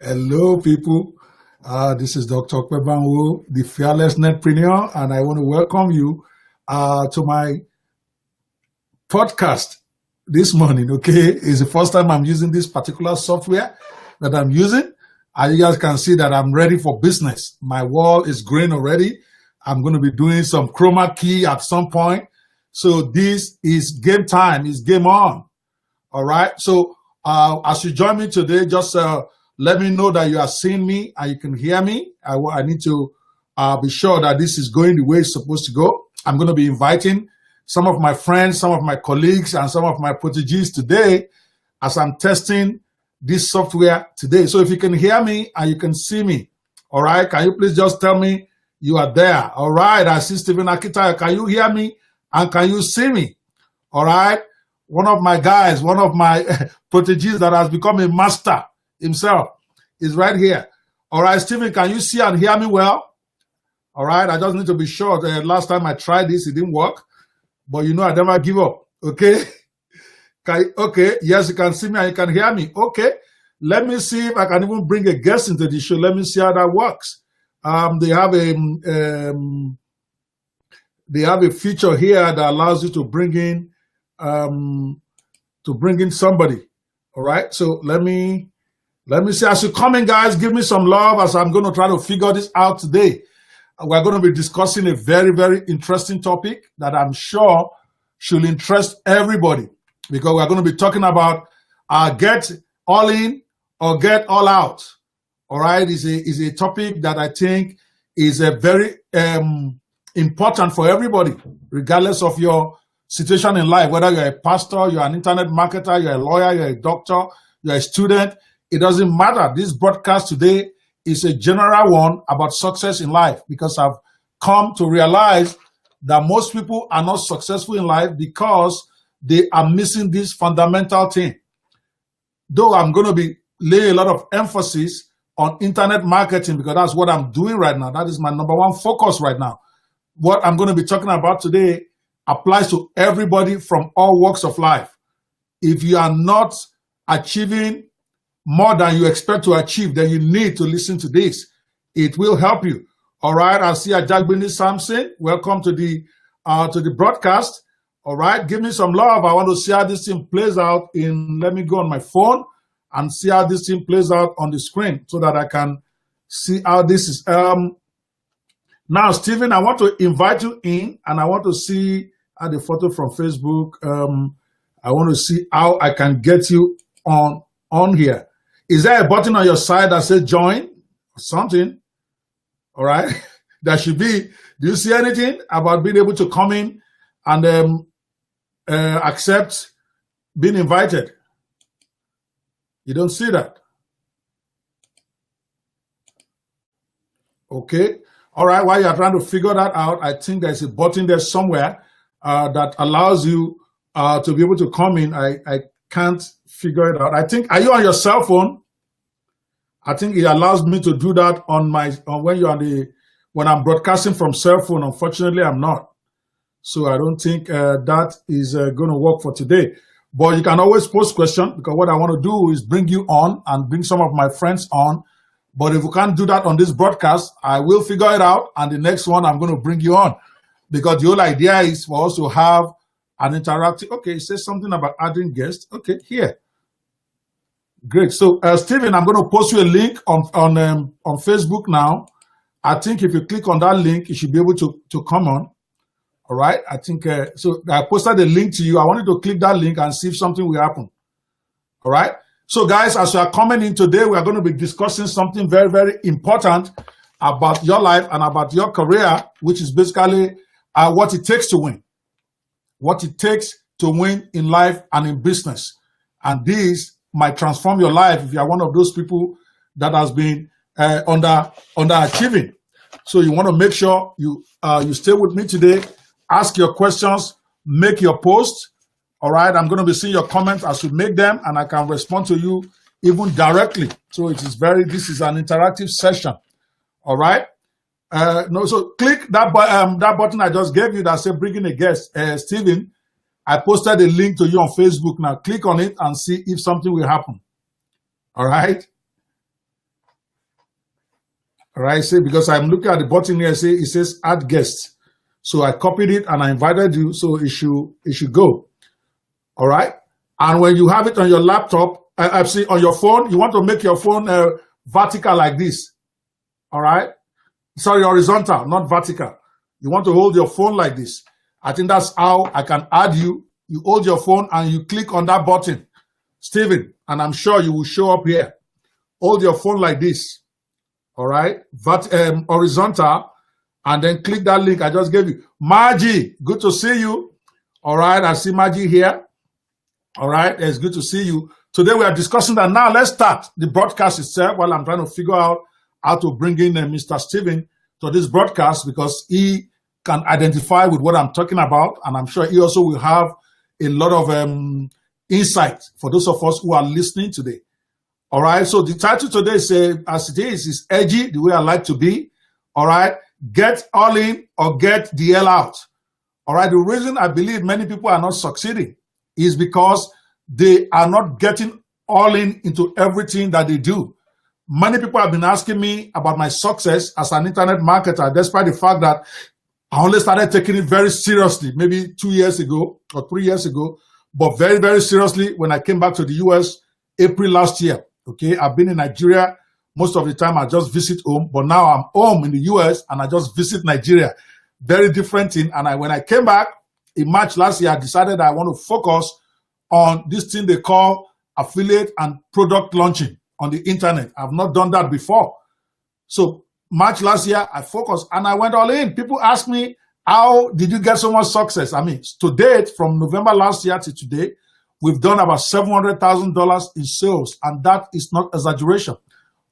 Hello, people. This is Dr. Kwebanwo, the Fearless Netpreneur, and I want to welcome you to my podcast this morning. Okay, it's the first time I'm using this particular software that I'm using, and you guys can see that I'm ready for business. My wall is green already. I'm going to be doing some chroma key at some point. So this is game time. It's game on. All right. So as you join me today, just let me know that you are seeing me and you can hear me. I need to be sure that this is going the way it's supposed to go. I'm going to be inviting some of my friends, some of my colleagues, and some of my proteges today as I'm testing this software today. So if you can hear me and you can see me, all right, can you please just tell me you are there? All right, I see Stephen Akitayo. Can you hear me and can you see me? All right, one of my guys, one of my proteges that has become a master himself is right here. All right, Stephen, can you see and hear me well? All right, I just need to be sure. Last time I tried this, it didn't work. But you know I never give up, okay? Okay, yes, you can see me and you can hear me. Okay, let me see if I can even bring a guest into the show. Let me see how that works. They have a feature here that allows you to bring in somebody. All right, so let me see. As you come in, guys, give me some love as I'm going to try to figure this out today. We're going to be discussing a very, very interesting topic that I'm sure should interest everybody, because we're going to be talking about get all in or get all out. All right, is a topic that I think is a very important for everybody, regardless of your situation in life, whether you're a pastor, you're an internet marketer, you're a lawyer, you're a doctor, you're a student. It doesn't matter. This broadcast today is a general one about success in life, because I've come to realize that most people are not successful in life because they are missing this fundamental thing. Though I'm going to be laying a lot of emphasis on internet marketing, because that's what I'm doing right now. That is my number one focus right now. What I'm going to be talking about today applies to everybody from all walks of life. If you are not achieving more than you expect to achieve, then you need to listen to this. It will help you. All right. I see Ajagbini Samson. Welcome to the broadcast. All right. Give me some love. I want to see how this thing plays out let me go on my phone and see how this thing plays out on the screen so that I can see how this is. Now, Stephen, I want to invite you in and I want to see the photo from Facebook. I want to see how I can get you on here. Is there a button on your side that says join or something? All right. There should be. Do you see anything about being able to come in and accept being invited? You don't see that. Okay. All right. While you're trying to figure that out, I think there's a button there somewhere that allows you to be able to come in. I can't figure it out. I think, are you on your cell phone? I think it allows me to do that when I'm broadcasting from cell phone. Unfortunately, I'm not. So I don't think that is going to work for today. But you can always post questions, because what I want to do is bring you on and bring some of my friends on. But if we can't do that on this broadcast, I will figure it out. And the next one, I'm going to bring you on, because the whole idea is for us to have an interactive. Okay, it says something about adding guests. Okay, here. Great. So, Stephen, I'm going to post you a link on Facebook now. I think if you click on that link, you should be able to come on. All right. I think so. I posted the link to you. I wanted to click that link and see if something will happen. All right. So, guys, as you are coming in today, we are going to be discussing something very, very important about your life and about your career, which is basically what it takes to win. What it takes to win in life and in business. And this might transform your life if you are one of those people that has been underachieving. So you want to make sure you stay with me today. Ask your questions, make your posts. All right, I'm going to be seeing your comments as you make them, and I can respond to you even directly. So this is an interactive session. All right. So click that button I just gave you that said bring in a guest, Stephen. I posted a link to you on Facebook. Now click on it and see if something will happen. All right. All right, say because I'm looking at the button here, say it says add guest. So I copied it and I invited you, so it should go. All right. And when you have it on your laptop, I see on your phone, you want to make your phone vertical like this. All right. Sorry, horizontal, not vertical. You want to hold your phone like this. I think that's how I can add you. You hold your phone and you click on that button, Stephen, and I'm sure you will show up here. Hold your phone like this. All right. Horizontal, and then click that link I just gave you. Margie, good to see you. All right. I see Margie here. All right. It's good to see you. Today we are discussing that. Now let's start the broadcast itself while I'm trying to figure out how to bring in Mr. Stephen to this broadcast, because he can identify with what I'm talking about. And I'm sure he also will have a lot of insight for those of us who are listening today. All right. So the title today is, as it is edgy, the way I like to be. All right. Get all in or get the hell out. All right. The reason I believe many people are not succeeding is because they are not getting all in into everything that they do. Many people have been asking me about my success as an internet marketer, despite the fact that I only started taking it very seriously, maybe 2 years ago or 3 years ago, but very, very seriously when I came back to the US April last year. Okay, I've been in Nigeria most of the time. I just visit home, but now I'm home in the US and I just visit Nigeria. Very different thing. And when I came back in March last year, I decided I want to focus on this thing they call affiliate and product launching on the internet. I've not done that before. So March last year, I focused and I went all in. People ask me, how did you get so much success? I mean, to date, from November last year to today, we've done about $700,000 in sales, and that is not exaggeration.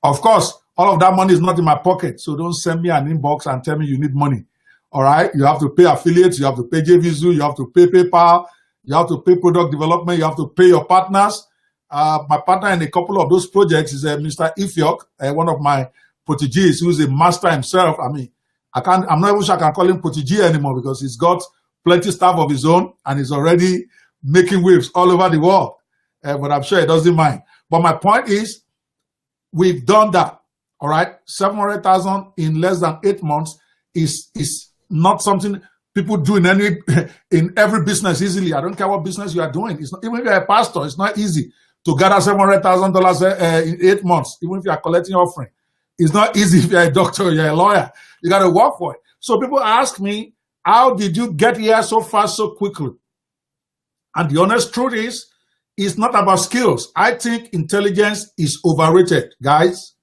Of course, all of that money is not in my pocket, so don't send me an inbox and tell me you need money. All right? You have to pay affiliates, you have to pay JVZoo, you have to pay PayPal, you have to pay product development, you have to pay your partners. My partner in a couple of those projects is Mr. Ifiok, one of my proteges, who is a master himself. I mean, I'm not even sure I can call him protege anymore because he's got plenty staff of his own and he's already making waves all over the world. But I'm sure he doesn't mind. But my point is, we've done that. All right, 700,000 in less than 8 months is not something people do in every business easily. I don't care what business you are doing. It's not, even if you're a pastor, it's not easy to gather $700,000 in 8 months. Even if you are collecting offering, it's not easy. If you're a doctor or you're a lawyer, you got to work for it. So people ask me, how did you get here so fast, so quickly? And the honest truth is, it's not about skills. I think intelligence is overrated, guys.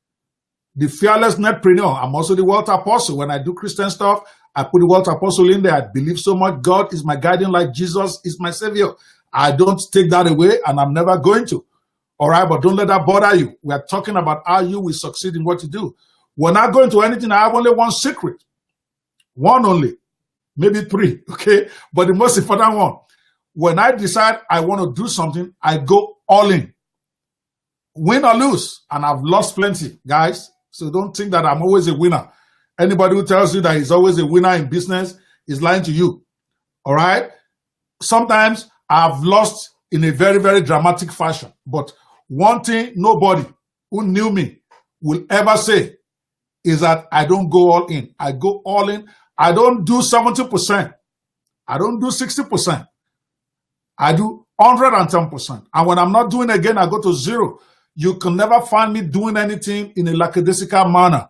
The fearless netpreneur. I'm also the World Apostle. When I do Christian stuff, I put the World Apostle in there. I believe so much. God is my guiding light. Jesus is my savior. I don't take that away, and I'm never going to. All right, but don't let that bother you. We are talking about how you will succeed in what you do. We're not going to anything. I have only one secret. One only. Maybe 3, okay? But the most important one. When I decide I want to do something, I go all in. Win or lose. And I've lost plenty, guys. So don't think that I'm always a winner. Anybody who tells you that he's always a winner in business is lying to you. All right? Sometimes I've lost in a very, very dramatic fashion. But one thing nobody who knew me will ever say is that I don't go all in. I go all in. I don't do 70%. I don't do 60%. I do 110%. And when I'm not doing it again, I go to 0. You can never find me doing anything in a lackadaisical manner.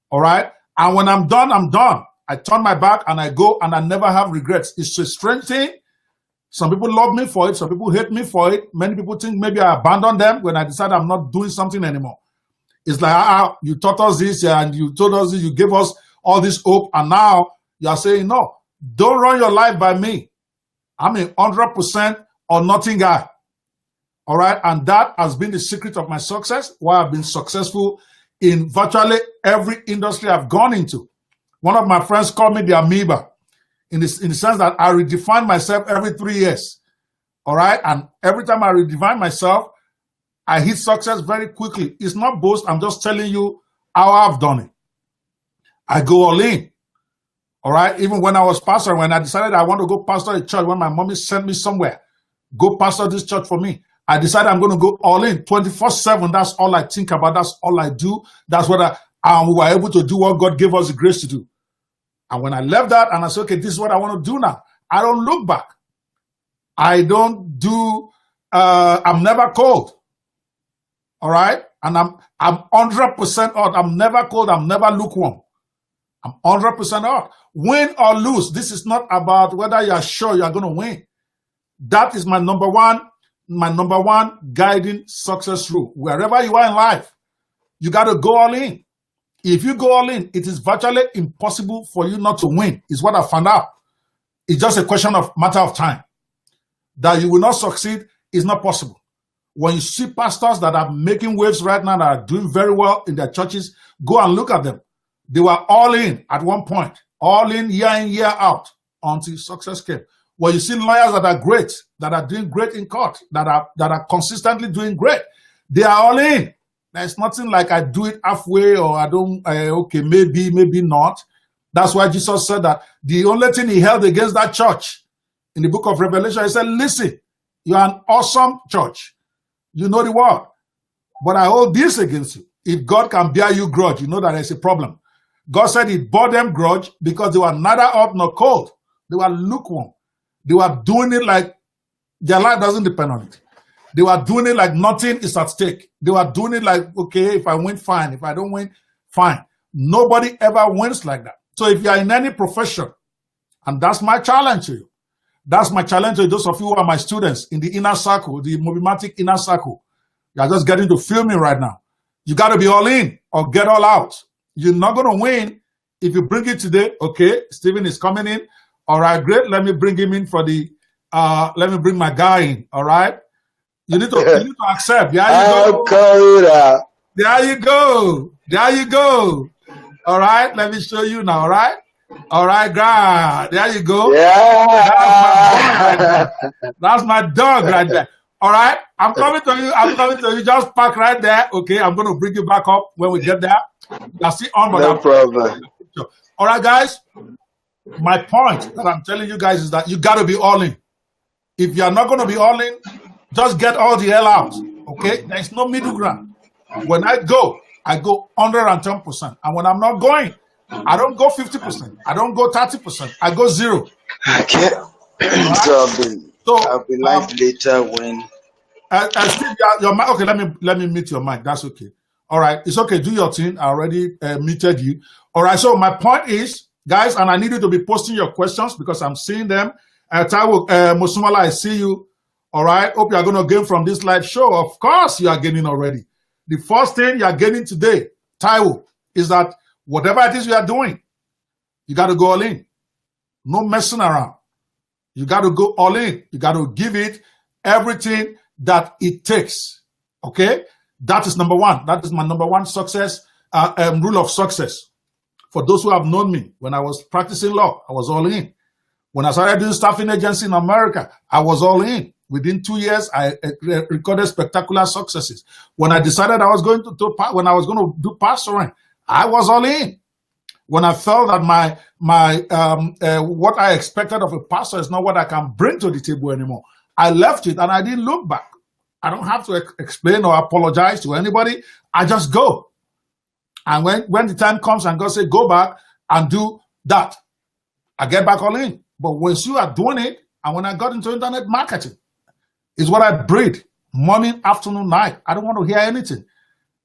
All right? And when I'm done, I'm done. I turn my back and I go, and I never have regrets. It's a strange thing. Some people love me for it. Some people hate me for it. Many people think maybe I abandoned them when I decide I'm not doing something anymore. It's like, you taught us this and you told us this, you gave us all this hope, and now you are saying, no, don't run your life by me. I'm a 100% or nothing guy. All right. And that has been the secret of my success, why I've been successful in virtually every industry I've gone into. One of my friends called me the amoeba in the sense that I redefine myself every 3 years. All right. And every time I redefine myself, I hit success very quickly. It's not boast. I'm just telling you how I've done it. I go all in. All right. Even when I was pastor, when I decided I want to go pastor a church, when my mommy sent me somewhere, go pastor this church for me, I decided I'm going to go all in 24/7. That's all I think about. That's all I do. That's what and we were able to do what God gave us the grace to do. And when I left that and I said, okay, this is what I want to do now, I don't look back. I don't do, I'm never cold. All right? And I'm 100% hot. I'm never cold. I'm never lukewarm. I'm 100% hot. Win or lose, this is not about whether you are sure you are going to win. That is my number one guiding success rule. Wherever you are in life, you got to go all in. If you go all in, it is virtually impossible for you not to win, is what I found out. It's just a matter of time. That you will not succeed is not possible. When you see pastors that are making waves right now, that are doing very well in their churches, go and look at them. They were all in at one point, all in year out until success came. When you see lawyers that are great, that are doing great in court, that are consistently doing great, they are all in. There's nothing like I do it halfway or I don't, okay, maybe not. That's why Jesus said that the only thing he held against that church in the book of Revelation, he said, listen, you are an awesome church. You know the word. But I hold this against you. If God can bear you grudge, you know that there's a problem. God said he bore them grudge because they were neither hot nor cold. They were lukewarm. They were doing it like their life doesn't depend on it. They were doing it like nothing is at stake. They were doing it like, okay, if I win, fine. If I don't win, fine. Nobody ever wins like that. So if you are in any profession, and that's my challenge to you, that's my challenge to those of you who are my students in the inner circle, the Mobimatic inner circle. You are just getting to feel me right now. You got to be all in or get all out. You're not going to win if you bring it today. Okay, Stephen is coming in. All right, great. Let me bring him in for the, let me bring my guy in. All right. You need to accept. There you go. There you go. There you go. All right. Let me show you now. All right. All right, God. There you go. Yeah. That's my dog right there. All right. I'm coming to you. I'm coming to you. Just park right there. Okay. I'm going to bring you back up when we get there. I'll see on. No problem. All right, guys. My point that I'm telling you guys is that you got to be all in. If you're not going to be all in, just get all the hell out. Okay? There's no middle ground. When I go 110%. And when I'm not going, I don't go 50%. I don't go 30%. I go 0. Okay. So I'll be live later when. Steve, your mic. Okay, let me mute your mic. That's okay. All right, it's okay. Do your thing. I already muted you. All right. So my point is, guys, and I need you to be posting your questions because I'm seeing them. Taiwo Musumala, I see you. All right. Hope you are going to gain from this live show. Of course, you are gaining already. The first thing you are gaining today, Taiwo, is that whatever it is you are doing, you got to go all in. No messing around. You got to go all in. You got to give it everything that it takes. Okay? That is number one. That is my number one success, rule of success. For those who have known me, when I was practicing law, I was all in. When I started doing staffing agency in America, I was all in. Within 2 years, I recorded spectacular successes. When I decided I was going to do pastoring, I was all in. When I felt that what I expected of a pastor is not what I can bring to the table anymore, I left it and I didn't look back. I don't have to explain or apologize to anybody. I just go. And when the time comes and God says, go back and do that, I get back all in. But once you are doing it, and when I got into internet marketing, is what I breathe. Morning, afternoon, night. I don't want to hear anything.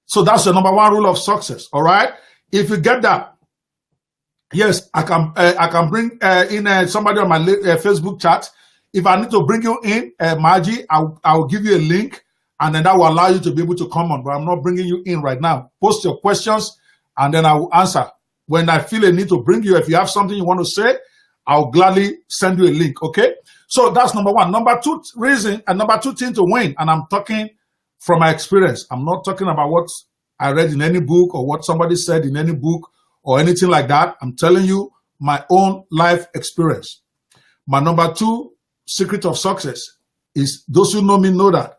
So that's the number one rule of success. All right. If you get that, yes, I can bring in somebody on my Facebook chat. If I need to bring you in, Margie, I'll give you a link, and then that will allow you to be able to come on. But I'm not bringing you in right now. Post your questions, and then I will answer. When I feel a need to bring you, if you have something you want to say, I'll gladly send you a link. Okay. So that's number one. Number two reason, and number two thing to win, and I'm talking from my experience. I'm not talking about what I read in any book or what somebody said in any book or anything like that. I'm telling you my own life experience. My number two secret of success is, those who know me know that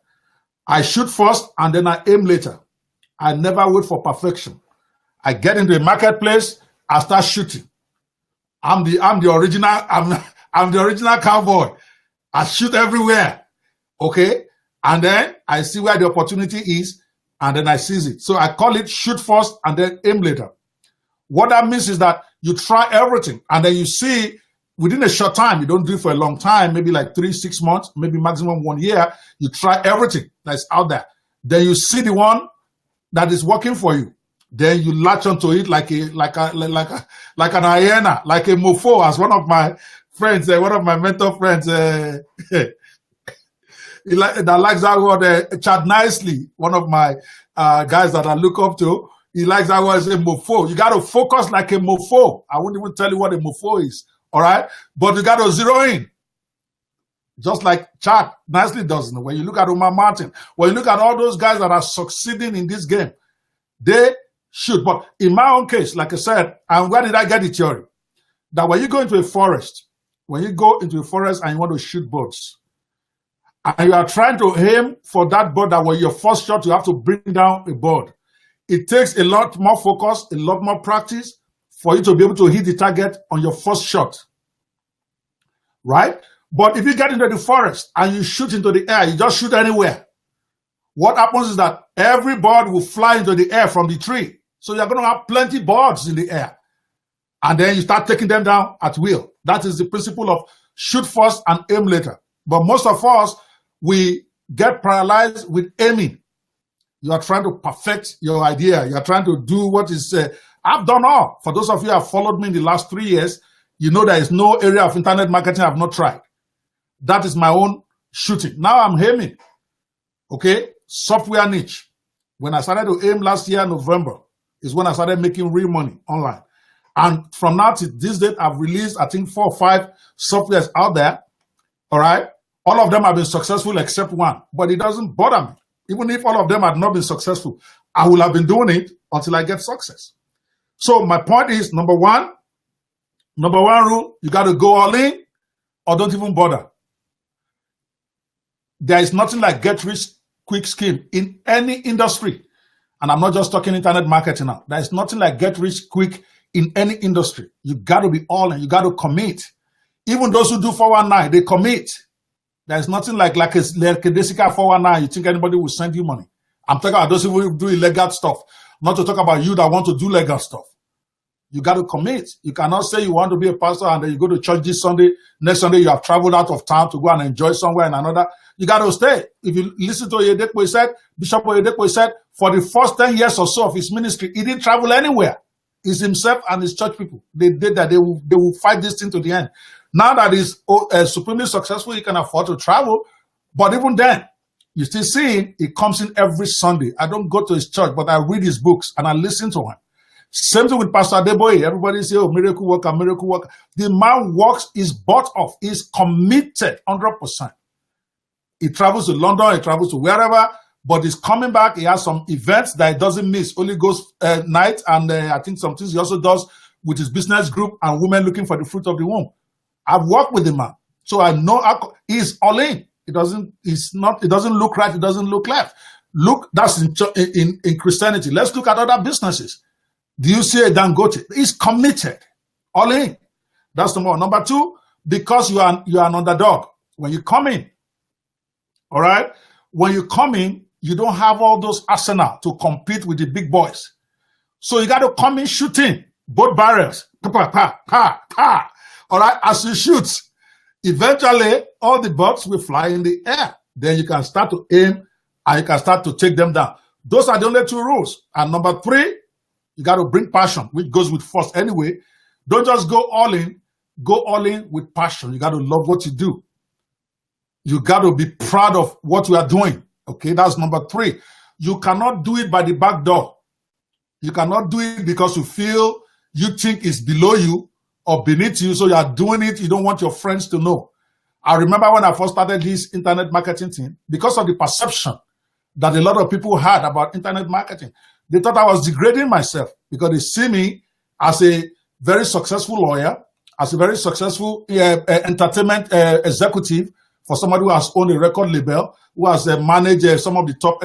I shoot first and then I aim later. I never wait for perfection. I get into a marketplace, I start shooting. I'm the original cowboy. I shoot everywhere. Okay. And then I see where the opportunity is. and then I seize it. So I call it shoot first and then aim later. What that means is that you try everything, and then you see within a short time, you don't do it for a long time, maybe like 3-6 months, maybe maximum 1 year, you try everything that's out there. Then you see the one that is working for you. Then you latch onto it like an hyena, like a mofo, as one of my friends, one of my mentor friends, that likes that word, Chad Nicely, one of my guys that I look up to. He likes that word, say mofo. You got to focus like a mofo. I wouldn't even tell you what a mofo is, all right? But you got to zero in. Just like Chad Nicely does. When you look at Omar Martin, when you look at all those guys that are succeeding in this game, they shoot. But in my own case, like I said, and where did I get the theory? That when you go into a forest, and you want to shoot birds, and you are trying to aim for that bird, that was your first shot, you have to bring down a bird. It takes a lot more focus, a lot more practice for you to be able to hit the target on your first shot, right? But if you get into the forest and you shoot into the air, you just shoot anywhere, what happens is that every bird will fly into the air from the tree. So you're going to have plenty of birds in the air. And then you start taking them down at will. That is the principle of shoot first and aim later. But most of us, we get paralyzed with aiming. You are trying to perfect your idea. You are trying to do what is, I've done all. For those of you who have followed me in the last 3 years, you know there is no area of internet marketing I've not tried. That is my own shooting. Now I'm aiming. Okay? Software niche. When I started to aim last year, November, is when I started making real money online. And from now to this date, I've released, I think, 4 or 5 softwares out there. All right? All of them have been successful except one. But it doesn't bother me. Even if all of them had not been successful, I will have been doing it until I get success. So my point is, number one rule, you got to go all in or don't even bother. There is nothing like get rich quick scheme in any industry. And I'm not just talking internet marketing now. There is nothing like get rich quick in any industry. You got to be all in. You got to commit. Even those who do 419, they commit. There's nothing like a Desika 419. You think anybody will send you money? I'm talking about those who do illegal stuff, not to talk about you that want to do legal stuff. You got to commit. You cannot say you want to be a pastor and then you go to church this Sunday. Next Sunday, you have traveled out of town to go and enjoy somewhere in another. You got to stay. If you listen to Oyedepo, he said, Bishop Oyedepo, he said, for the first 10 years or so of his ministry, he didn't travel anywhere. It's himself and his church people. They did that. They will fight this thing to the end. Now that he's supremely successful, he can afford to travel. But even then, you still see he comes in every Sunday. I don't go to his church, but I read his books and I listen to him. Same thing with Pastor Adeboye. Everybody say, oh, miracle worker, miracle worker. The man works his butt off. He's committed 100%. He travels to London, he travels to wherever, but he's coming back. He has some events that he doesn't miss. Holy Ghost night, and I think some things he also does with his business group and women looking for the fruit of the womb. I've worked with the man, so I know he's all in. It doesn't look right. It doesn't look left. Look, that's in Christianity. Let's look at other businesses. Do you see a Dangote? He's committed, all in. That's number one. Number two, because you are an underdog. When you come in, all right? When you come in, you don't have all those arsenal to compete with the big boys. So you got to come in shooting both barrels. All right? As you shoot, eventually all the bugs will fly in the air. Then you can start to aim and you can start to take them down. Those are the only 2 rules. And number 3, you got to bring passion, which goes with force anyway. Don't just go all in. Go all in with passion. You got to love what you do. You got to be proud of what you are doing. Okay, that's number 3. You cannot do it by the back door. You cannot do it because you think it's below you or beneath you, so you are doing it. You don't want your friends to know. I remember when I first started this internet marketing thing, because of the perception that a lot of people had about internet marketing, they thought I was degrading myself because they see me as a very successful lawyer, as a very successful entertainment executive, for somebody who has owned a record label, who has managed some of the top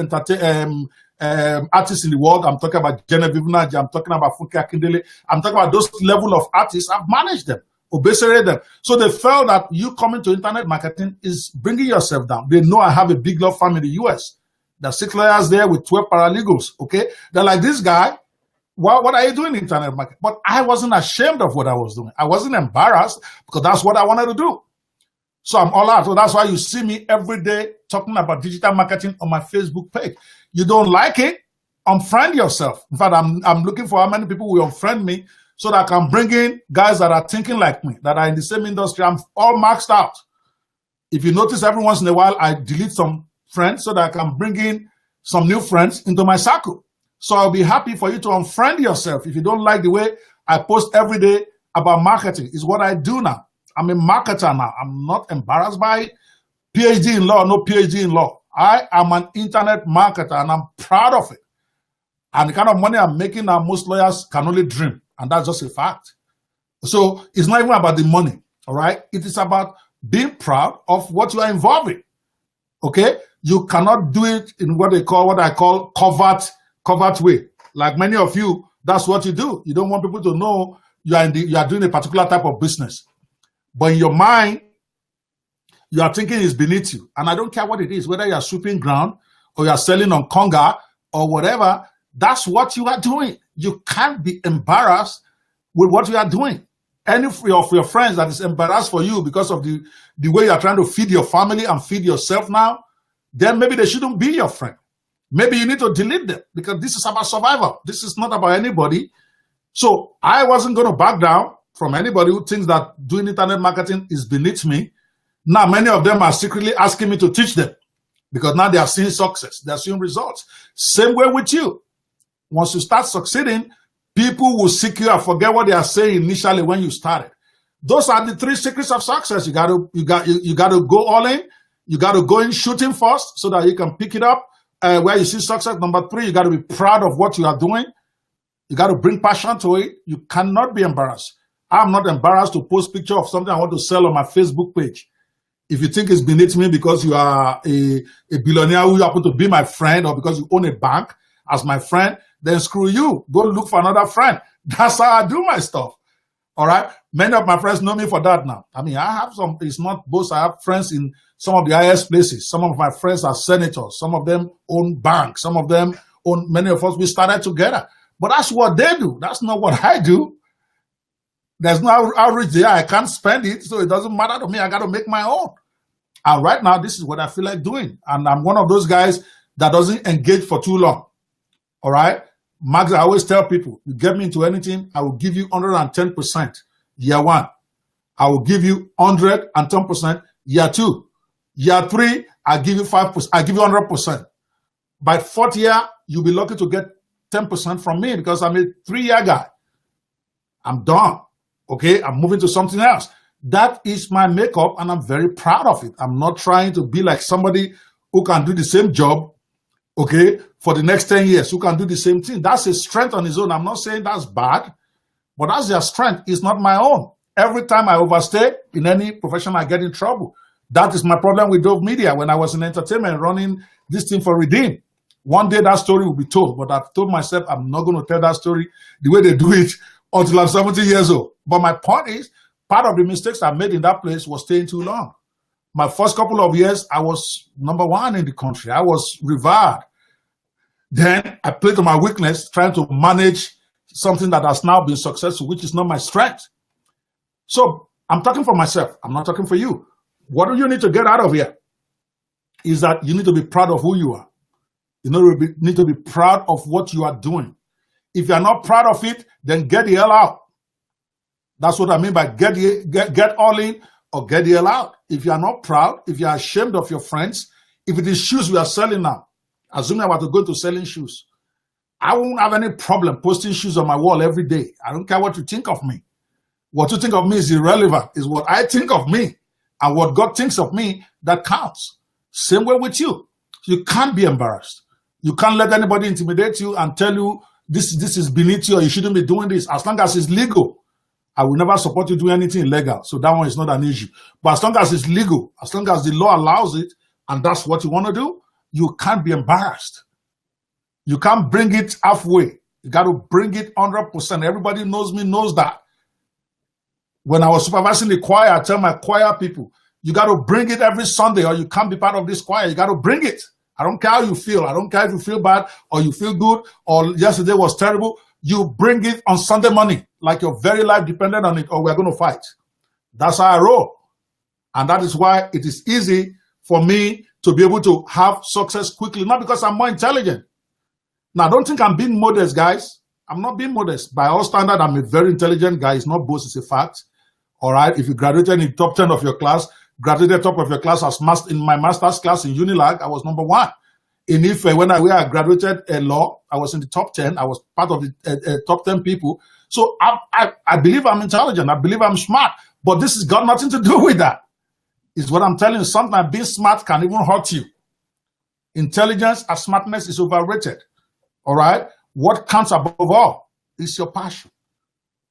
artists in the world. I'm talking about Genevieve Nnaji, I'm talking about Funke Akindele, I'm talking about those level of artists. I've managed them, obeserated them. So they felt that you coming to internet marketing is bringing yourself down. They know I have a big law firm in the US. There are 6 lawyers there with 12 paralegals, okay? They're like, this guy, what are you doing in internet marketing? But I wasn't ashamed of what I was doing. I wasn't embarrassed because that's what I wanted to do. So I'm all out. So that's why you see me every day talking about digital marketing on my Facebook page. You don't like it? Unfriend yourself. In fact, I'm looking for how many people will unfriend me so that I can bring in guys that are thinking like me, that are in the same industry. I'm all maxed out. If you notice, every once in a while, I delete some friends so that I can bring in some new friends into my circle. So I'll be happy for you to unfriend yourself if you don't like the way I post every day about marketing. It's what I do now. I'm a marketer now. I'm not embarrassed by it. PhD in law, no PhD in law. I am an internet marketer and I'm proud of it. And the kind of money I'm making now, most lawyers can only dream. And that's just a fact. So it's not even about the money, all right? It is about being proud of what you are involved in, okay? You cannot do it in what I call covert way. Like many of you, that's what you do. You don't want people to know you are doing a particular type of business. But in your mind, you are thinking it's beneath you. And I don't care what it is, whether you are sweeping ground or you are selling on Conga or whatever, that's what you are doing. You can't be embarrassed with what you are doing. Any of your friends that is embarrassed for you because of the way you are trying to feed your family and feed yourself now, then maybe they shouldn't be your friend. Maybe you need to delete them because this is about survival. This is not about anybody. So I wasn't going to back down from anybody who thinks that doing internet marketing is beneath me. Now, many of them are secretly asking me to teach them because now they are seeing success. They are seeing results. Same way with you. Once you start succeeding, people will seek you and forget what they are saying initially when you started. Those are the 3 secrets of success. You got to go all in. You got to go in shooting first so that you can pick it up where you see success. Number 3, you got to be proud of what you are doing. You got to bring passion to it. You cannot be embarrassed. I'm not embarrassed to post picture of something I want to sell on my Facebook page. If you think it's beneath me because you are a billionaire who happen to be my friend or because you own a bank as my friend, then screw you. Go look for another friend. That's how I do my stuff. All right? Many of my friends know me for that now. I mean, I have some, it's not both. I have friends in some of the highest places. Some of my friends are senators. Some of them own banks. Some of them own, many of us, we started together. But that's what they do. That's not what I do. There's no outreach there. I can't spend it, so it doesn't matter to me. I got to make my own. And right now, this is what I feel like doing. And I'm one of those guys that doesn't engage for too long. All right? Max, I always tell people, you get me into anything, I will give you 110% year 1. I will give you 110% year 2. Year 3, I give you 5%. I give you 100%. By 4th year, you'll be lucky to get 10% from me because I'm a 3-year guy. I'm done. Okay, I'm moving to something else. That is my makeup, and I'm very proud of it. I'm not trying to be like somebody who can do the same job, okay, for the next 10 years, who can do the same thing. That's a strength on his own. I'm not saying that's bad, but that's their strength. It's not my own. Every time I overstay in any profession, I get in trouble. That is my problem with Dove Media. When I was in entertainment running this thing for Redeem, one day that story will be told, but I've told myself I'm not going to tell that story the way they do it until I'm 70 years old. But my point is, part of the mistakes I made in that place was staying too long. My first couple of years, I was #1 in the country. I was revered. Then I played to my weakness, trying to manage something that has now been successful, which is not my strength. So I'm talking for myself. I'm not talking for you. What do you need to get out of here is that you need to be proud of who you are. You need to be proud of what you are doing. If you're not proud of it, then get the hell out. That's what I mean by get all in or get the hell out. If you are not proud, if you are ashamed of your friends, if it is shoes we are selling now, assuming I were to go into selling shoes, I won't have any problem posting shoes on my wall every day. I don't care what you think of me. What you think of me is irrelevant. It's what I think of me and what God thinks of me that counts. Same way with you. You can't be embarrassed. You can't let anybody intimidate you and tell you this is beneath you or you shouldn't be doing this. As long as it's legal, I will never support you doing anything illegal. So that one is not an issue. But as long as it's legal, as long as the law allows it, and that's what you want to do, you can't be embarrassed. You can't bring it halfway. You got to bring it 100%. Everybody knows me, knows that. When I was supervising the choir, I tell my choir people, you got to bring it every Sunday or you can't be part of this choir. You got to bring it. I don't care how you feel. I don't care if you feel bad or you feel good or yesterday was terrible. You bring it on Sunday morning like your very life depended on it, or we're going to fight. That's how I roll. And that is why it is easy for me to be able to have success quickly, not because I'm more intelligent. Now, don't think I'm being modest, guys. I'm not being modest. By all standards, I'm a very intelligent guy. It's not boast, it's a fact. All right? If you graduated in the top 10 of your class, graduated top of your class as in my master's class in Unilag, I was number 1. In Ife, when I graduated law, I was in the top 10. I was part of the top 10 people. So I believe I'm intelligent. I believe I'm smart. But this has got nothing to do with that. It's what I'm telling you. Sometimes being smart can even hurt you. Intelligence and smartness is overrated. All right? What counts above all is your passion.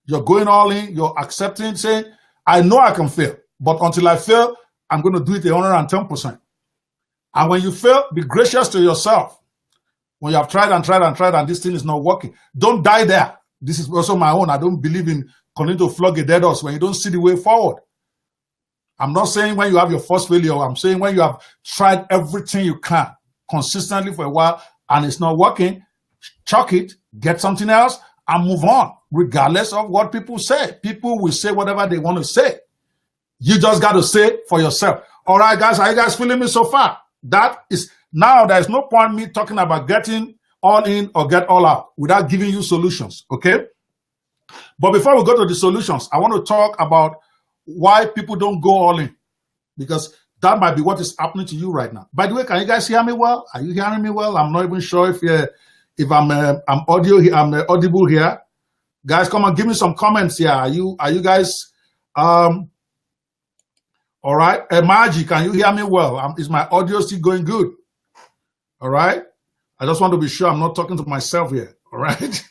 You're going all in. You're accepting, saying, I know I can fail. But until I fail, I'm going to do it 110%. And when you fail, be gracious to yourself. When you have tried and tried and tried and this thing is not working, don't die there. This is also my own. I don't believe in continuing to flog a dead horse when you don't see the way forward. I'm not saying when you have your first failure. I'm saying when you have tried everything you can consistently for a while and it's not working, chuck it, get something else, and move on, regardless of what people say. People will say whatever they want to say. You just got to say for yourself. All right, guys, are you guys feeling me so far? That is, now there's no point me talking about getting all in or get all out without giving you solutions, okay? But before we go to the solutions, I want to talk about why people don't go all in, because that might be what is happening to you right now. By the way, can you guys hear me well? Are you hearing me well? I'm not even sure if I'm audible here. Guys, come on, give me some comments here. Are you guys all right? Maji, can you hear me well? Is my audio still going good? All right? I just want to be sure I'm not talking to myself here. All right?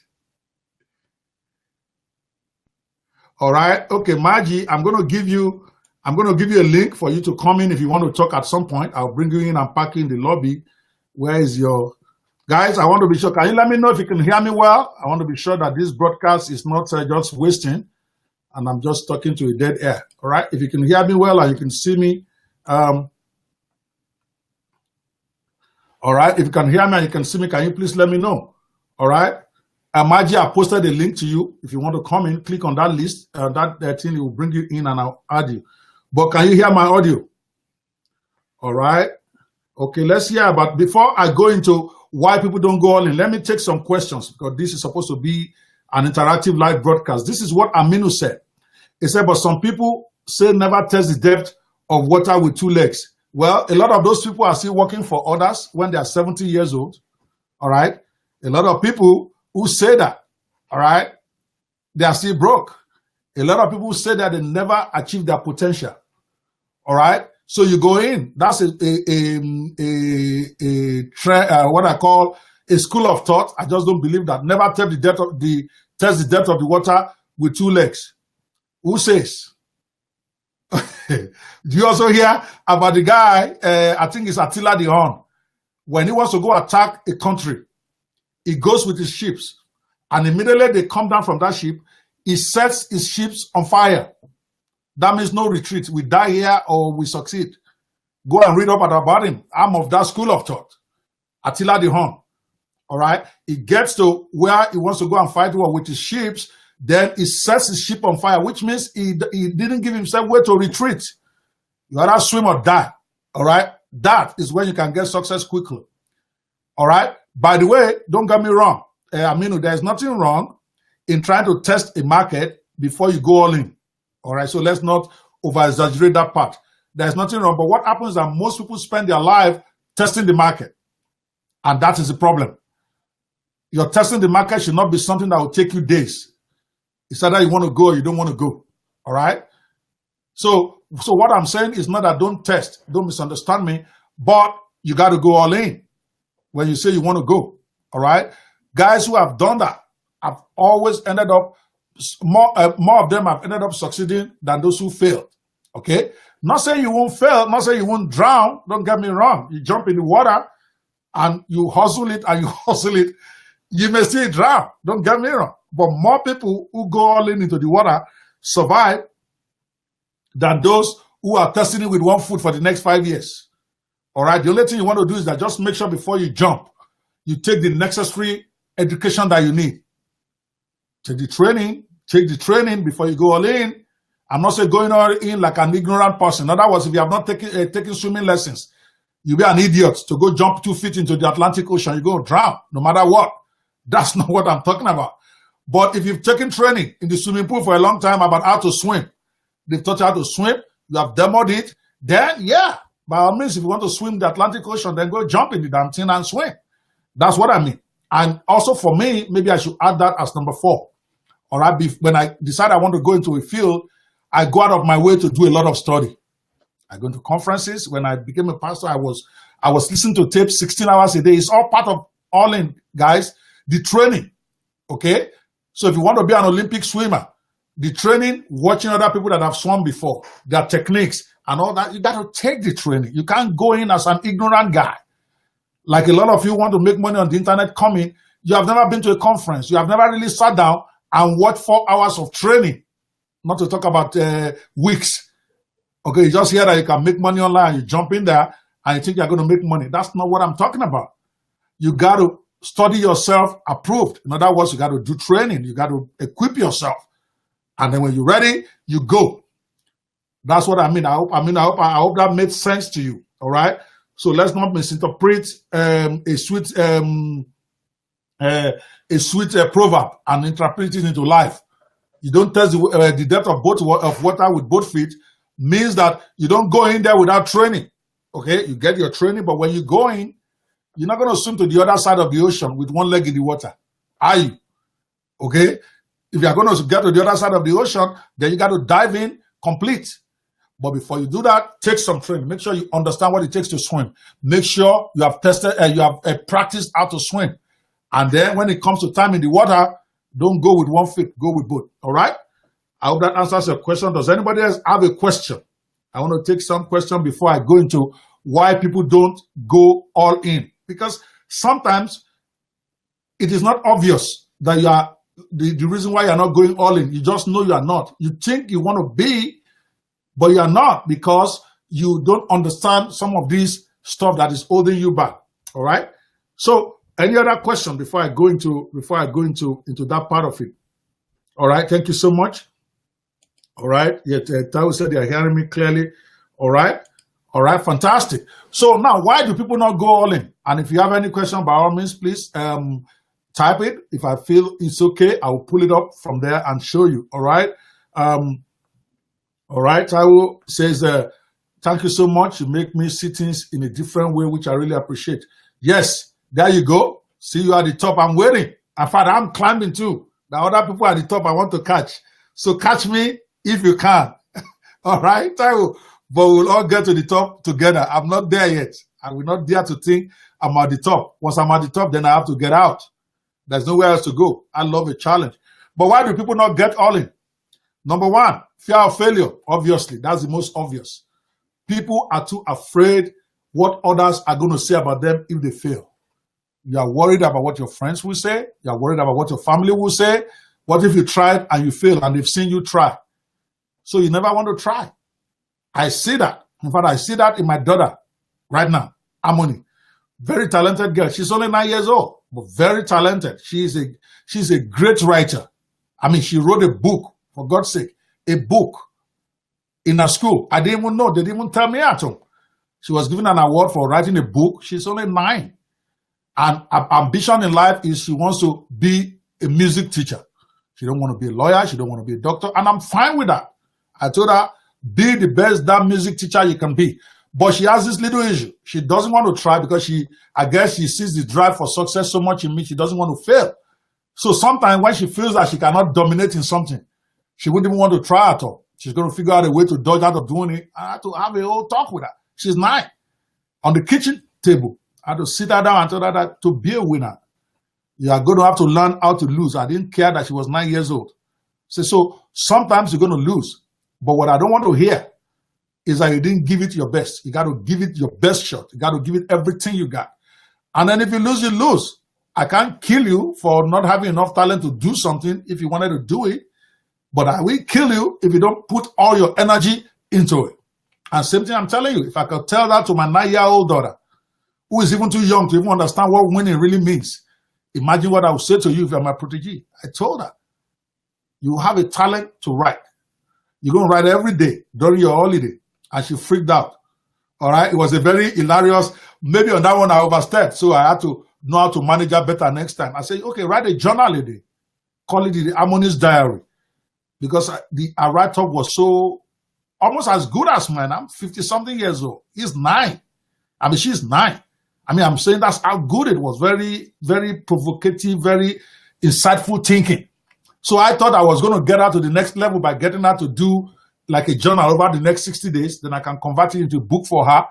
All right? Okay, Maji, I'm going to give you a link for you to come in if you want to talk at some point. I'll bring you in and park in the lobby. Where is your... Guys, I want to be sure. Can you let me know if you can hear me well? I want to be sure that this broadcast is not just wasting and I'm just talking to a dead air. All right? If you can hear me well and you can see me. All right? If you can hear me and you can see me, can you please let me know? All right? Maji, I posted a link to you. If you want to come in, click on that list. That thing will bring you in and I'll add you. But can you hear my audio? All right? Okay, let's hear about, before I go into why people don't go all in, let me take some questions because this is supposed to be an interactive live broadcast. This is what Aminu said. He said, but some people say never test the depth of water with 2 legs. Well, a lot of those people are still working for others when they are 70 years old. All right? A lot of people who say that, all right, they are still broke. A lot of people say that they never achieve their potential. All right? So you go in. That's what I call a school of thought. I just don't believe that. Never test the depth of the water with 2 legs. Who says? Do you also hear about the guy, I think it's Attila the Hun, when he wants to go attack a country, he goes with his ships, and immediately they come down from that ship, he sets his ships on fire. That means no retreat. We die here or we succeed. Go and read up about him. I'm of that school of thought. Attila the Hun. All right? He gets to where he wants to go and fight war with his ships. Then he sets his ship on fire, which means he didn't give himself way to retreat. You either swim or die. All right? That is when you can get success quickly. All right? By the way, don't get me wrong. There's nothing wrong in trying to test a market before you go all in. All right? So let's not over-exaggerate that part. There's nothing wrong. But what happens is that most people spend their life testing the market. And that is the problem. Your testing the market should not be something that will take you days. It's either you want to go or you don't want to go. All right? So what I'm saying is not that don't test. Don't misunderstand me. But you got to go all in when you say you want to go. All right? Guys who have done that have always ended up, more of them have ended up succeeding than those who failed. Okay? Not saying you won't fail. Not saying you won't drown. Don't get me wrong. You jump in the water and you hustle it and you hustle it. You may still drown. Don't get me wrong. But more people who go all in into the water survive than those who are testing it with 1 foot for the next 5 years. All right. The only thing you want to do is that just make sure before you jump, you take the necessary education that you need. Take the training before you go all in. I'm not saying going all in like an ignorant person. In other words, if you have not taken swimming lessons, you'll be an idiot to go jump 2 feet into the Atlantic Ocean. You're going to drown no matter what. That's not what I'm talking about. But if you've taken training in the swimming pool for a long time about how to swim, they've taught you how to swim, you have demoed it, then yeah, by all means, if you want to swim the Atlantic Ocean, then go jump in the damn thing and swim. That's what I mean. And also for me, maybe I should add that as number 4. All right, when I decide I want to go into a field, I go out of my way to do a lot of study. I go to conferences. When I became a pastor, I was listening to tapes 16 hours a day. It's all part of all in, guys. The training, okay? So if you want to be an Olympic swimmer, the training, watching other people that have swum before, their techniques and all that, you got to take the training. You can't go in as an ignorant guy. Like a lot of you want to make money on the internet coming, you have never been to a conference. You have never really sat down and watched 4 hours of training, not to talk about weeks. Okay, you just hear that you can make money online, you jump in there, and you think you're going to make money. That's not what I'm talking about. You got to study yourself approved. In other words, you got to do training. You got to equip yourself. And then when you're ready, you go. That's what I mean. I hope that made sense to you. All right. So let's not misinterpret a sweet proverb and interpret it into life. You don't test the depth of water with both feet. Means that you don't go in there without training. Okay, you get your training, but when you go in, you're not going to swim to the other side of the ocean with one leg in the water, are you? Okay, if you're going to get to the other side of the ocean, then you got to dive in complete. But before you do that, take some training. Make sure you understand what it takes to swim. Make sure you have practiced how to swim. And then when it comes to time in the water, don't go with one foot, go with both. All right? I hope that answers your question. Does anybody else have a question? I want to take some question before I go into why people don't go all in. Because sometimes it is not obvious that you are the reason why you're not going all in. You just know you are not. You think you want to be, but you are not because you don't understand some of this stuff that is holding you back. All right. So any other question before I go into that part of it? All right. Thank you so much. All right. Yeah, Tao said they are hearing me clearly. All right. All right. Fantastic. So now, why do people not go all in? And if you have any question, by all means, please type it. If I feel it's okay, I will pull it up from there and show you. All right. All right. Tao says, thank you so much. You make me see things in a different way, which I really appreciate. Yes. There you go. See you at the top. I'm waiting. In fact, I'm climbing too. The other people at the top I want to catch. So catch me if you can. All right, Taiwo. But we'll all get to the top together. I'm not there yet. I will not dare to think I'm at the top. Once I'm at the top, then I have to get out. There's nowhere else to go. I love a challenge. But why do people not get all in? Number 1, fear of failure. Obviously, that's the most obvious. People are too afraid what others are going to say about them if they fail. You are worried about what your friends will say. You are worried about what your family will say. What if you tried and you fail and they've seen you try? So you never want to try. I see that. In fact, I see that in my daughter right now, Harmony. Very talented girl. She's only 9 years old, but very talented. She's a great writer. I mean, she wrote a book, for God's sake, a book in her school. I didn't even know. They didn't even tell me at all. She was given an award for writing a book. She's only 9. And her ambition in life is she wants to be a music teacher. She don't want to be a lawyer. She don't want to be a doctor. And I'm fine with that. I told her, be the best damn music teacher you can be. But she has this little issue. She doesn't want to try because I guess she sees the drive for success so much in me, she doesn't want to fail. So sometimes when she feels that she cannot dominate in something, she wouldn't even want to try at all. She's going to figure out a way to dodge out of doing it. I had to have a whole talk with her. She's 9. On the kitchen table, I had to sit her down and tell her that to be a winner, you are going to have to learn how to lose. I didn't care that she was 9 years old. So sometimes you're going to lose. But what I don't want to hear is that you didn't give it your best. You got to give it your best shot. You got to give it everything you got. And then if you lose, you lose. I can't kill you for not having enough talent to do something if you wanted to do it. But I will kill you if you don't put all your energy into it. And same thing I'm telling you, if I could tell that to my 9-year-old daughter, who is even too young to even understand what winning really means, imagine what I would say to you if you're my protege. I told her, you have a talent to write. You're going to write every day during your holiday. And she freaked out. All right. It was a very hilarious, maybe on that one I overstepped. So I had to know how to manage that better next time. I said, okay, write a journal a day. Call it the Harmonious Diary. Because the write-up was so almost as good as mine. I'm 50-something years old. He's 9. I mean, she's 9. I mean, I'm saying that's how good it was. Very, very provocative, very insightful thinking. So I thought I was going to get her to the next level by getting her to do like a journal over the next 60 days. Then I can convert it into a book for her.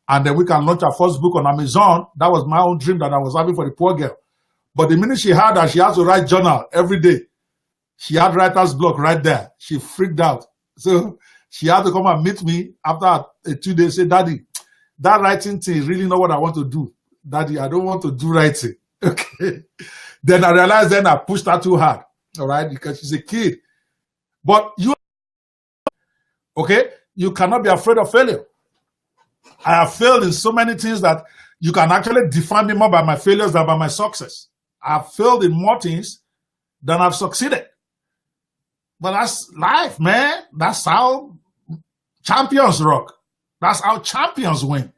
And then we can launch our first book on Amazon. That was my own dream that I was having for the poor girl. But the minute she had that, she has to write journal every day. She had writer's block right there. She freaked out. So she had to come and meet me after 2 days. Say, Daddy, that writing thing is really not what I want to do. Daddy, I don't want to do writing. Okay. Then I realized then I pushed her too hard. All right. Because she's a kid. But you, okay, you cannot be afraid of failure. I have failed in so many things that you can actually define me more by my failures than by my success. I've failed in more things than I've succeeded. But that's life, man. That's how champions rock. That's how champions win.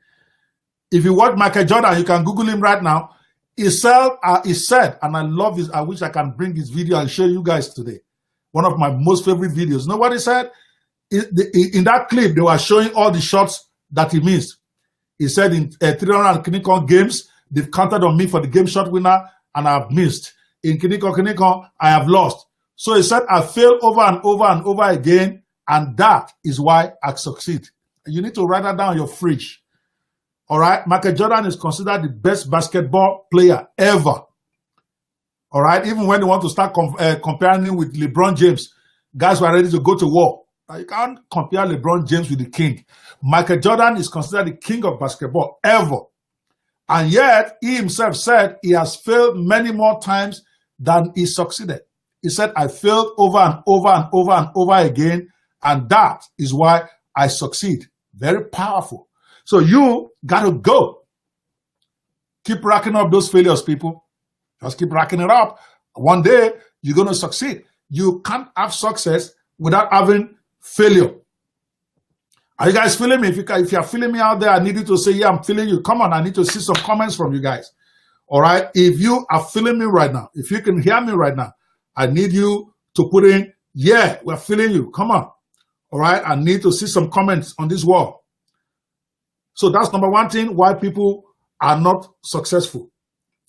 If you watch Michael Jordan, you can Google him right now. He said, and I love this, I wish I can bring his video and show you guys today. One of my most favorite videos. You know what he said? In that clip, they were showing all the shots that he missed. He said in 300 Kinikon games, they've counted on me for the game shot winner, and I've missed. In Kinikon, I have lost. So he said, I fail over and over and over again, and that is why I succeed. You need to write that down on your fridge. All right? Michael Jordan is considered the best basketball player ever. All right? Even when they want to start comparing him with LeBron James, guys were ready to go to war. You can't compare LeBron James with the king. Michael Jordan is considered the king of basketball ever. And yet, he himself said he has failed many more times than he succeeded. He said, I failed over and over and over and over again, and that is why I succeed. Very powerful. So you got to go. Keep racking up those failures, people. Just keep racking it up. One day, you're going to succeed. You can't have success without having failure. Are you guys feeling me? If you're feeling me out there, I need you to say, yeah, I'm feeling you. Come on, I need to see some comments from you guys. All right? If you are feeling me right now, if you can hear me right now, I need you to put in, yeah, we're feeling you. Come on. All right? I need to see some comments on this wall. So that's number one thing why people are not successful.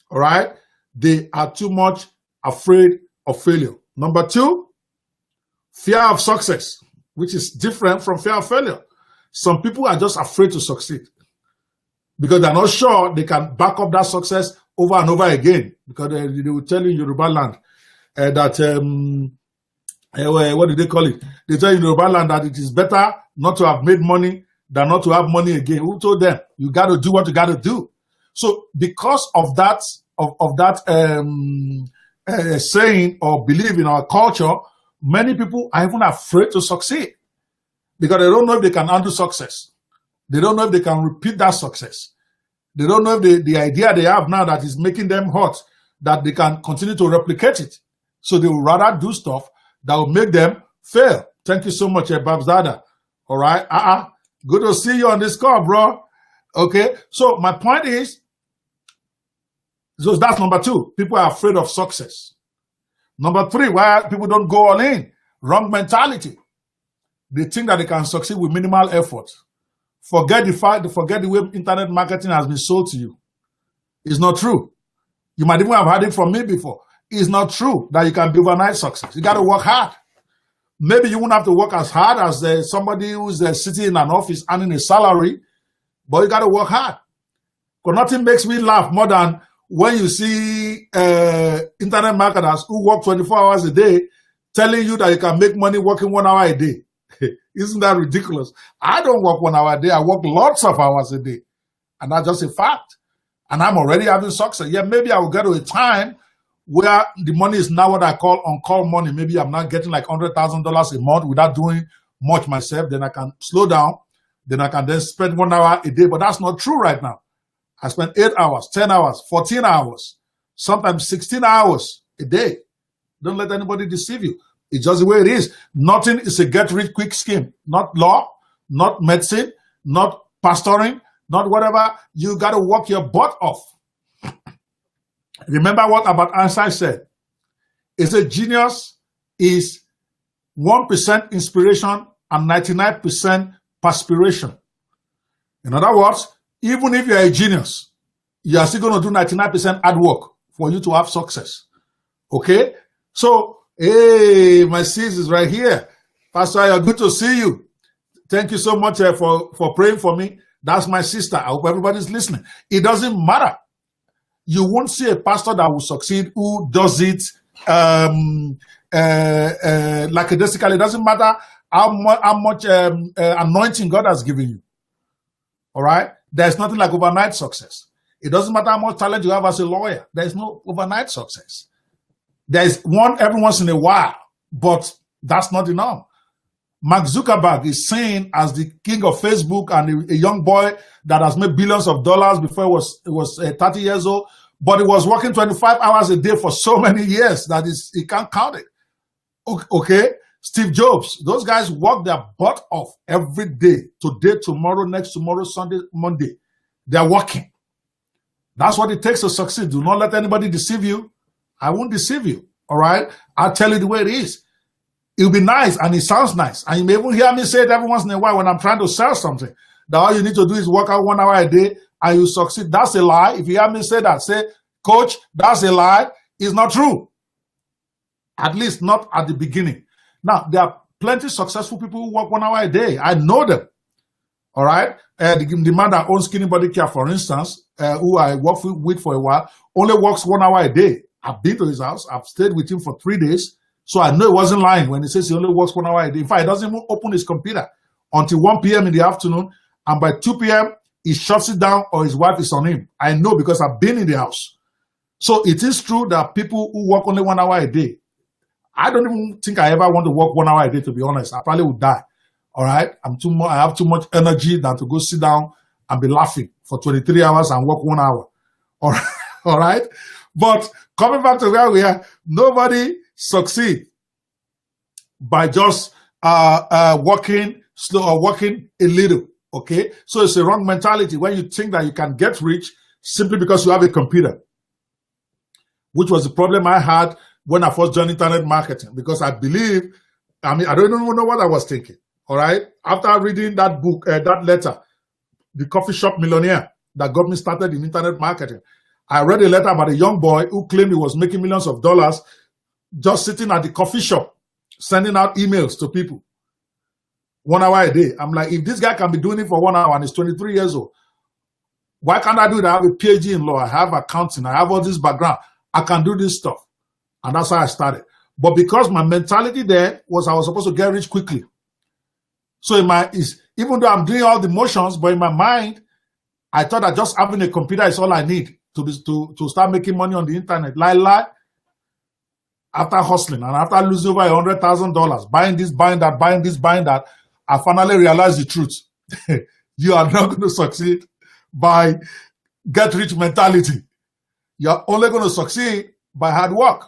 All right? They are too much afraid of failure. Number two, fear of success, which is different from fear of failure. Some people are just afraid to succeed because they're not sure they can back up that success over and over again, because they will tell you in Yoruba land that, what do they call it? They tell you in Yoruba land that it is better not to have made money than not to have money again. Who told them? You got to do what you got to do. So because of that, saying or belief in our culture, many people are even afraid to succeed because they don't know if they can handle success. They don't know if they can repeat that success. They don't know if the idea they have now that is making them hot, that they can continue to replicate it. So they will rather do stuff that will make them fail. Thank you so much, Babzada. All right. Good to see you on this call, bro. Okay. So my point is, so that's number two. People are afraid of success. Number three, why people don't go all in? Wrong mentality. They think that they can succeed with minimal effort. Forget the way internet marketing has been sold to you. It's not true. You might even have heard it from me before. It's not true that you can be overnight success. You got to work hard. Maybe you won't have to work as hard as somebody who's sitting in an office earning a salary, but you got to work hard. Because nothing makes me laugh more than when you see internet marketers who work 24 hours a day telling you that you can make money working 1 hour a day. Isn't that ridiculous? I don't work 1 hour a day. I work lots of hours a day. And that's just a fact. And I'm already having success. Yeah, maybe I will get to a time where the money is now what I call on-call money. Maybe I'm not getting like $100,000 a month without doing much myself. Then I can slow down. then I can then spend 1 hour a day. But that's not true right now. I spend 8 hours, 10 hours, 14 hours, sometimes 16 hours a day. Don't let anybody deceive you. It's just the way it is. Nothing is a get-rich-quick scheme. Not law, not medicine, not pastoring, not whatever. You got to work your butt off. Remember what Albert Einstein said. He said genius is 1% inspiration and 99% perspiration. In other words, even if you're a genius, you are still going to do 99% hard work for you to have success. Okay? So, hey, my sis is right here. Pastor, you're good to see you. Thank you so much for praying for me. That's my sister. I hope everybody's listening. It doesn't matter. You won't see a pastor that will succeed who does it lackadaisically. It doesn't matter how much anointing God has given you. All right? There's nothing like overnight success. It doesn't matter how much talent you have as a lawyer. There's no overnight success. There's one every once in a while, but that's not enough. Mark Zuckerberg is seen as the king of Facebook and a young boy that has made billions of dollars before he was 30 years old, but he was working 25 hours a day for so many years that he can't count it. Okay? Steve Jobs, those guys work their butt off every day. Today, tomorrow, next tomorrow, Sunday, Monday. They're working. That's what it takes to succeed. Do not let anybody deceive you. I won't deceive you. All right? I'll tell you the way it is. It'll be nice and it sounds nice. And you may even hear me say it every once in a while when I'm trying to sell something. That all you need to do is work out 1 hour a day and you succeed. That's a lie. If you hear me say that, say, Coach, that's a lie. It's not true. At least not at the beginning. Now, there are plenty of successful people who work 1 hour a day. I know them. All right? The man that owns Skinny Body Care, for instance, who I worked with for a while, only works 1 hour a day. I've been to his house. I've stayed with him for 3 days. So I know he wasn't lying when he says he only works 1 hour a day. In fact, he doesn't even open his computer until 1 p.m. in the afternoon. And by 2 p.m., he shuts it down or his wife is on him. I know because I've been in the house. So it is true that people who work only 1 hour a day, I don't even think I ever want to work 1 hour a day, to be honest. I probably would die. All right? I have too much energy than to go sit down and be laughing for 23 hours and work 1 hour. All right? All right? But coming back to where we are, nobody succeeds by just working slow or working a little. Okay? So it's a wrong mentality when you think that you can get rich simply because you have a computer, which was the problem I had when I first joined internet marketing, because I don't even know what I was thinking. All right. After reading that book, that letter, The Coffee Shop Millionaire, that got me started in internet marketing, I read a letter about a young boy who claimed he was making millions of dollars just sitting at the coffee shop, sending out emails to people 1 hour a day. I'm like, if this guy can be doing it for 1 hour and he's 23 years old, why can't I do it? I have a PhD in law. I have accounting. I have all this background. I can do this stuff. And that's how I started. But because my mentality there was I was supposed to get rich quickly. So even though I'm doing all the motions, but in my mind, I thought that just having a computer is all I need to start making money on the internet. Lie. After hustling and after losing over $100,000, buying this, buying that, buying this, buying that, I finally realized the truth. You are not going to succeed by get rich mentality. You're only going to succeed by hard work.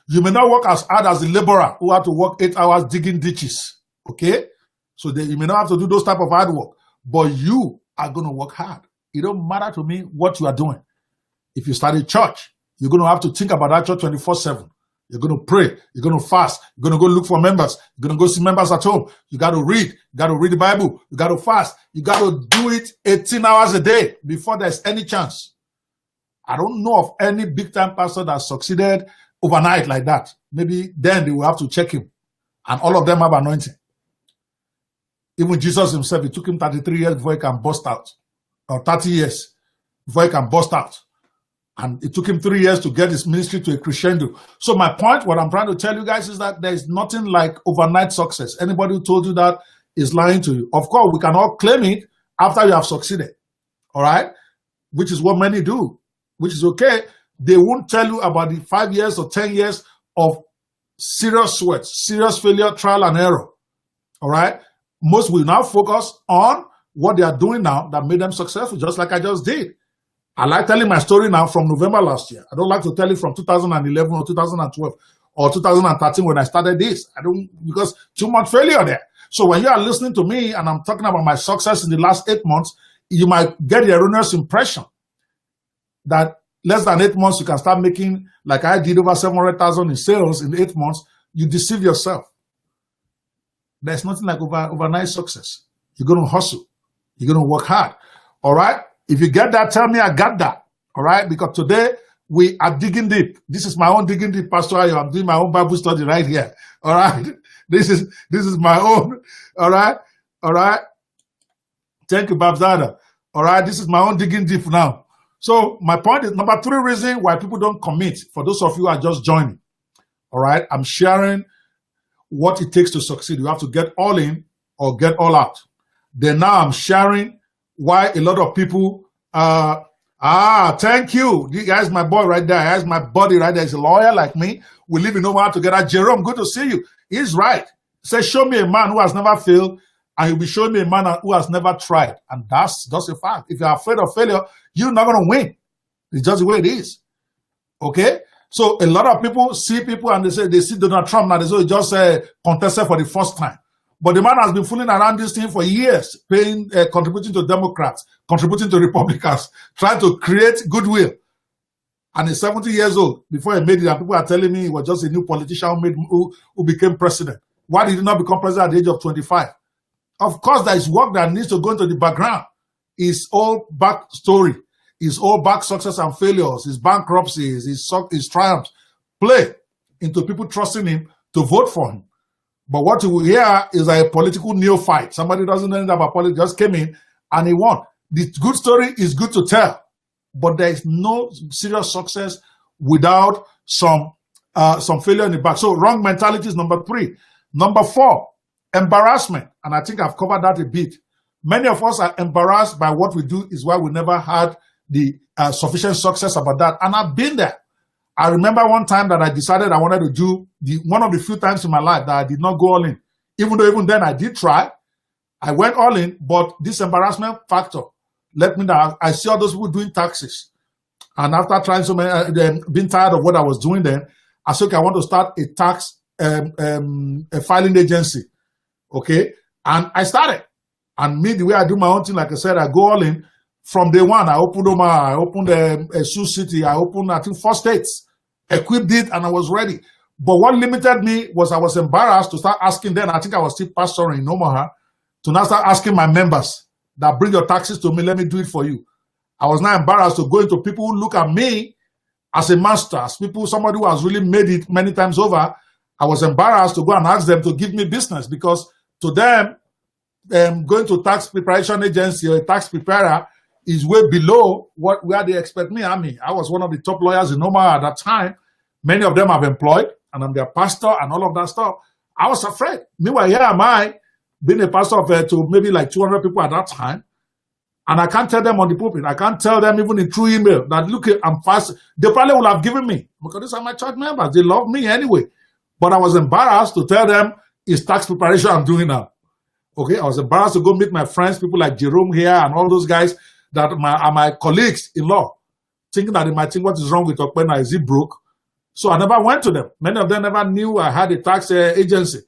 You may not work as hard as the laborer who had to work 8 hours digging ditches. Okay? So you may not have to do those type of hard work, but you are going to work hard. It don't matter to me what you are doing. If you start a church, you're going to have to think about that church 24/7. You're going to pray. You're going to fast. You're going to go look for members. You're going to go see members at home. You got to read. You got to read the Bible. You got to fast. You got to do it 18 hours a day before there's any chance. I don't know of any big-time pastor that succeeded overnight like that. Maybe then they will have to check him. And all of them have anointing. Even Jesus himself, it took him 33 years before he can bust out. Or 30 years before he can bust out. And it took him 3 years to get his ministry to a crescendo. So my point, what I'm trying to tell you guys is that there is nothing like overnight success. Anybody who told you that is lying to you. Of course, we can all claim it after you have succeeded. All right? Which is what many do. Which is okay. They won't tell you about the 5 years or 10 years of serious sweat, serious failure, trial and error. All right? most will now focus on what they are doing now that made them successful, just like I just did. I like telling my story now from November last year. I don't like to tell it from 2011 or 2012 or 2013 when I started this. I don't, because too much failure there. So when you are listening to me and I'm talking about my success in the last 8 months, you might get the erroneous impression that less than 8 months you can start making, like I did, over 700,000 in sales in 8 months. You deceive yourself. There's nothing like overnight success. You're going to hustle. You're going to work hard. All right? If you get that, tell me I got that. All right? Because today we are digging deep. This is my own digging deep, Pastor Ayo. I'm doing my own Bible study right here. All right? This is my own. All right? All right? Thank you, Babzada. All right? This is my own digging deep now. So my point is, number 3 reason why people don't commit, for those of you who are just joining. All right? I'm sharing what it takes to succeed. You have to get all in or get all out. Then now I'm sharing why a lot of people, thank you. You guys, my boy right there. That's my buddy right there. He's a lawyer like me. We live in Omaha together. Jerome, good to see you. He's right. He says, show me a man who has never failed, and you'll be showing me a man who has never tried. And that's a fact. If you're afraid of failure, you're not going to win. It's just the way it is. Okay? So a lot of people see people and they see Donald Trump now. They say he just contested for the first time. But the man has been fooling around this thing for years, contributing to Democrats, contributing to Republicans, trying to create goodwill. And he's 70 years old before he made it. And people are telling me he was just a new politician who became president. Why did he not become president at the age of 25? Of course, there is work that needs to go into the background. His whole back story, his whole back success and failures, his bankruptcies, his triumphs, play into people trusting him to vote for him. But what you will hear is a political neophyte. Somebody doesn't know anything about politics, just came in and he won. The good story is good to tell, but there is no serious success without some failure in the back. So wrong mentality is number 3. Number 4, embarrassment. And I think I've covered that a bit. Many of us are embarrassed by what we do, is why we never had the sufficient success about that. And I've been there. I remember one time that I decided I wanted to do one of the few times in my life that I did not go all in. Even though even then I did try, I went all in, but this embarrassment factor let me know. I see all those people doing taxes. And after trying so many, being tired of what I was doing then, I said, okay, I want to start a tax a filing agency. Okay. And I started. And me, the way I do my own thing, like I said, I go all in. From day one, I opened Omaha, I opened Sioux City, I opened, I think, 4 states, equipped it, and I was ready. But what limited me was I was embarrassed to start asking then, I think I was still pastoring in Omaha, to now start asking my members that bring your taxes to me, let me do it for you. I was now embarrassed to go into people who look at me as a master, as people, somebody who has really made it many times over. I was embarrassed to go and ask them to give me business because to them, going to tax preparation agency or a tax preparer is way below where they expect me. I mean, I was one of the top lawyers in Omaha at that time. Many of them have employed, and I'm their pastor and all of that stuff. I was afraid. Meanwhile, here am I, being a pastor of to maybe like 200 people at that time, and I can't tell them on the pulpit. I can't tell them even in through email that, look, I'm fast. They probably would have given me, because these are my church members. They love me anyway. But I was embarrassed to tell them it's tax preparation I'm doing now. Okay, I was embarrassed to go meet my friends, people like Jerome here and all those guys that are my colleagues in law, thinking that they might think, what is wrong with Okpena? Is he broke? So I never went to them. Many of them never knew I had a tax agency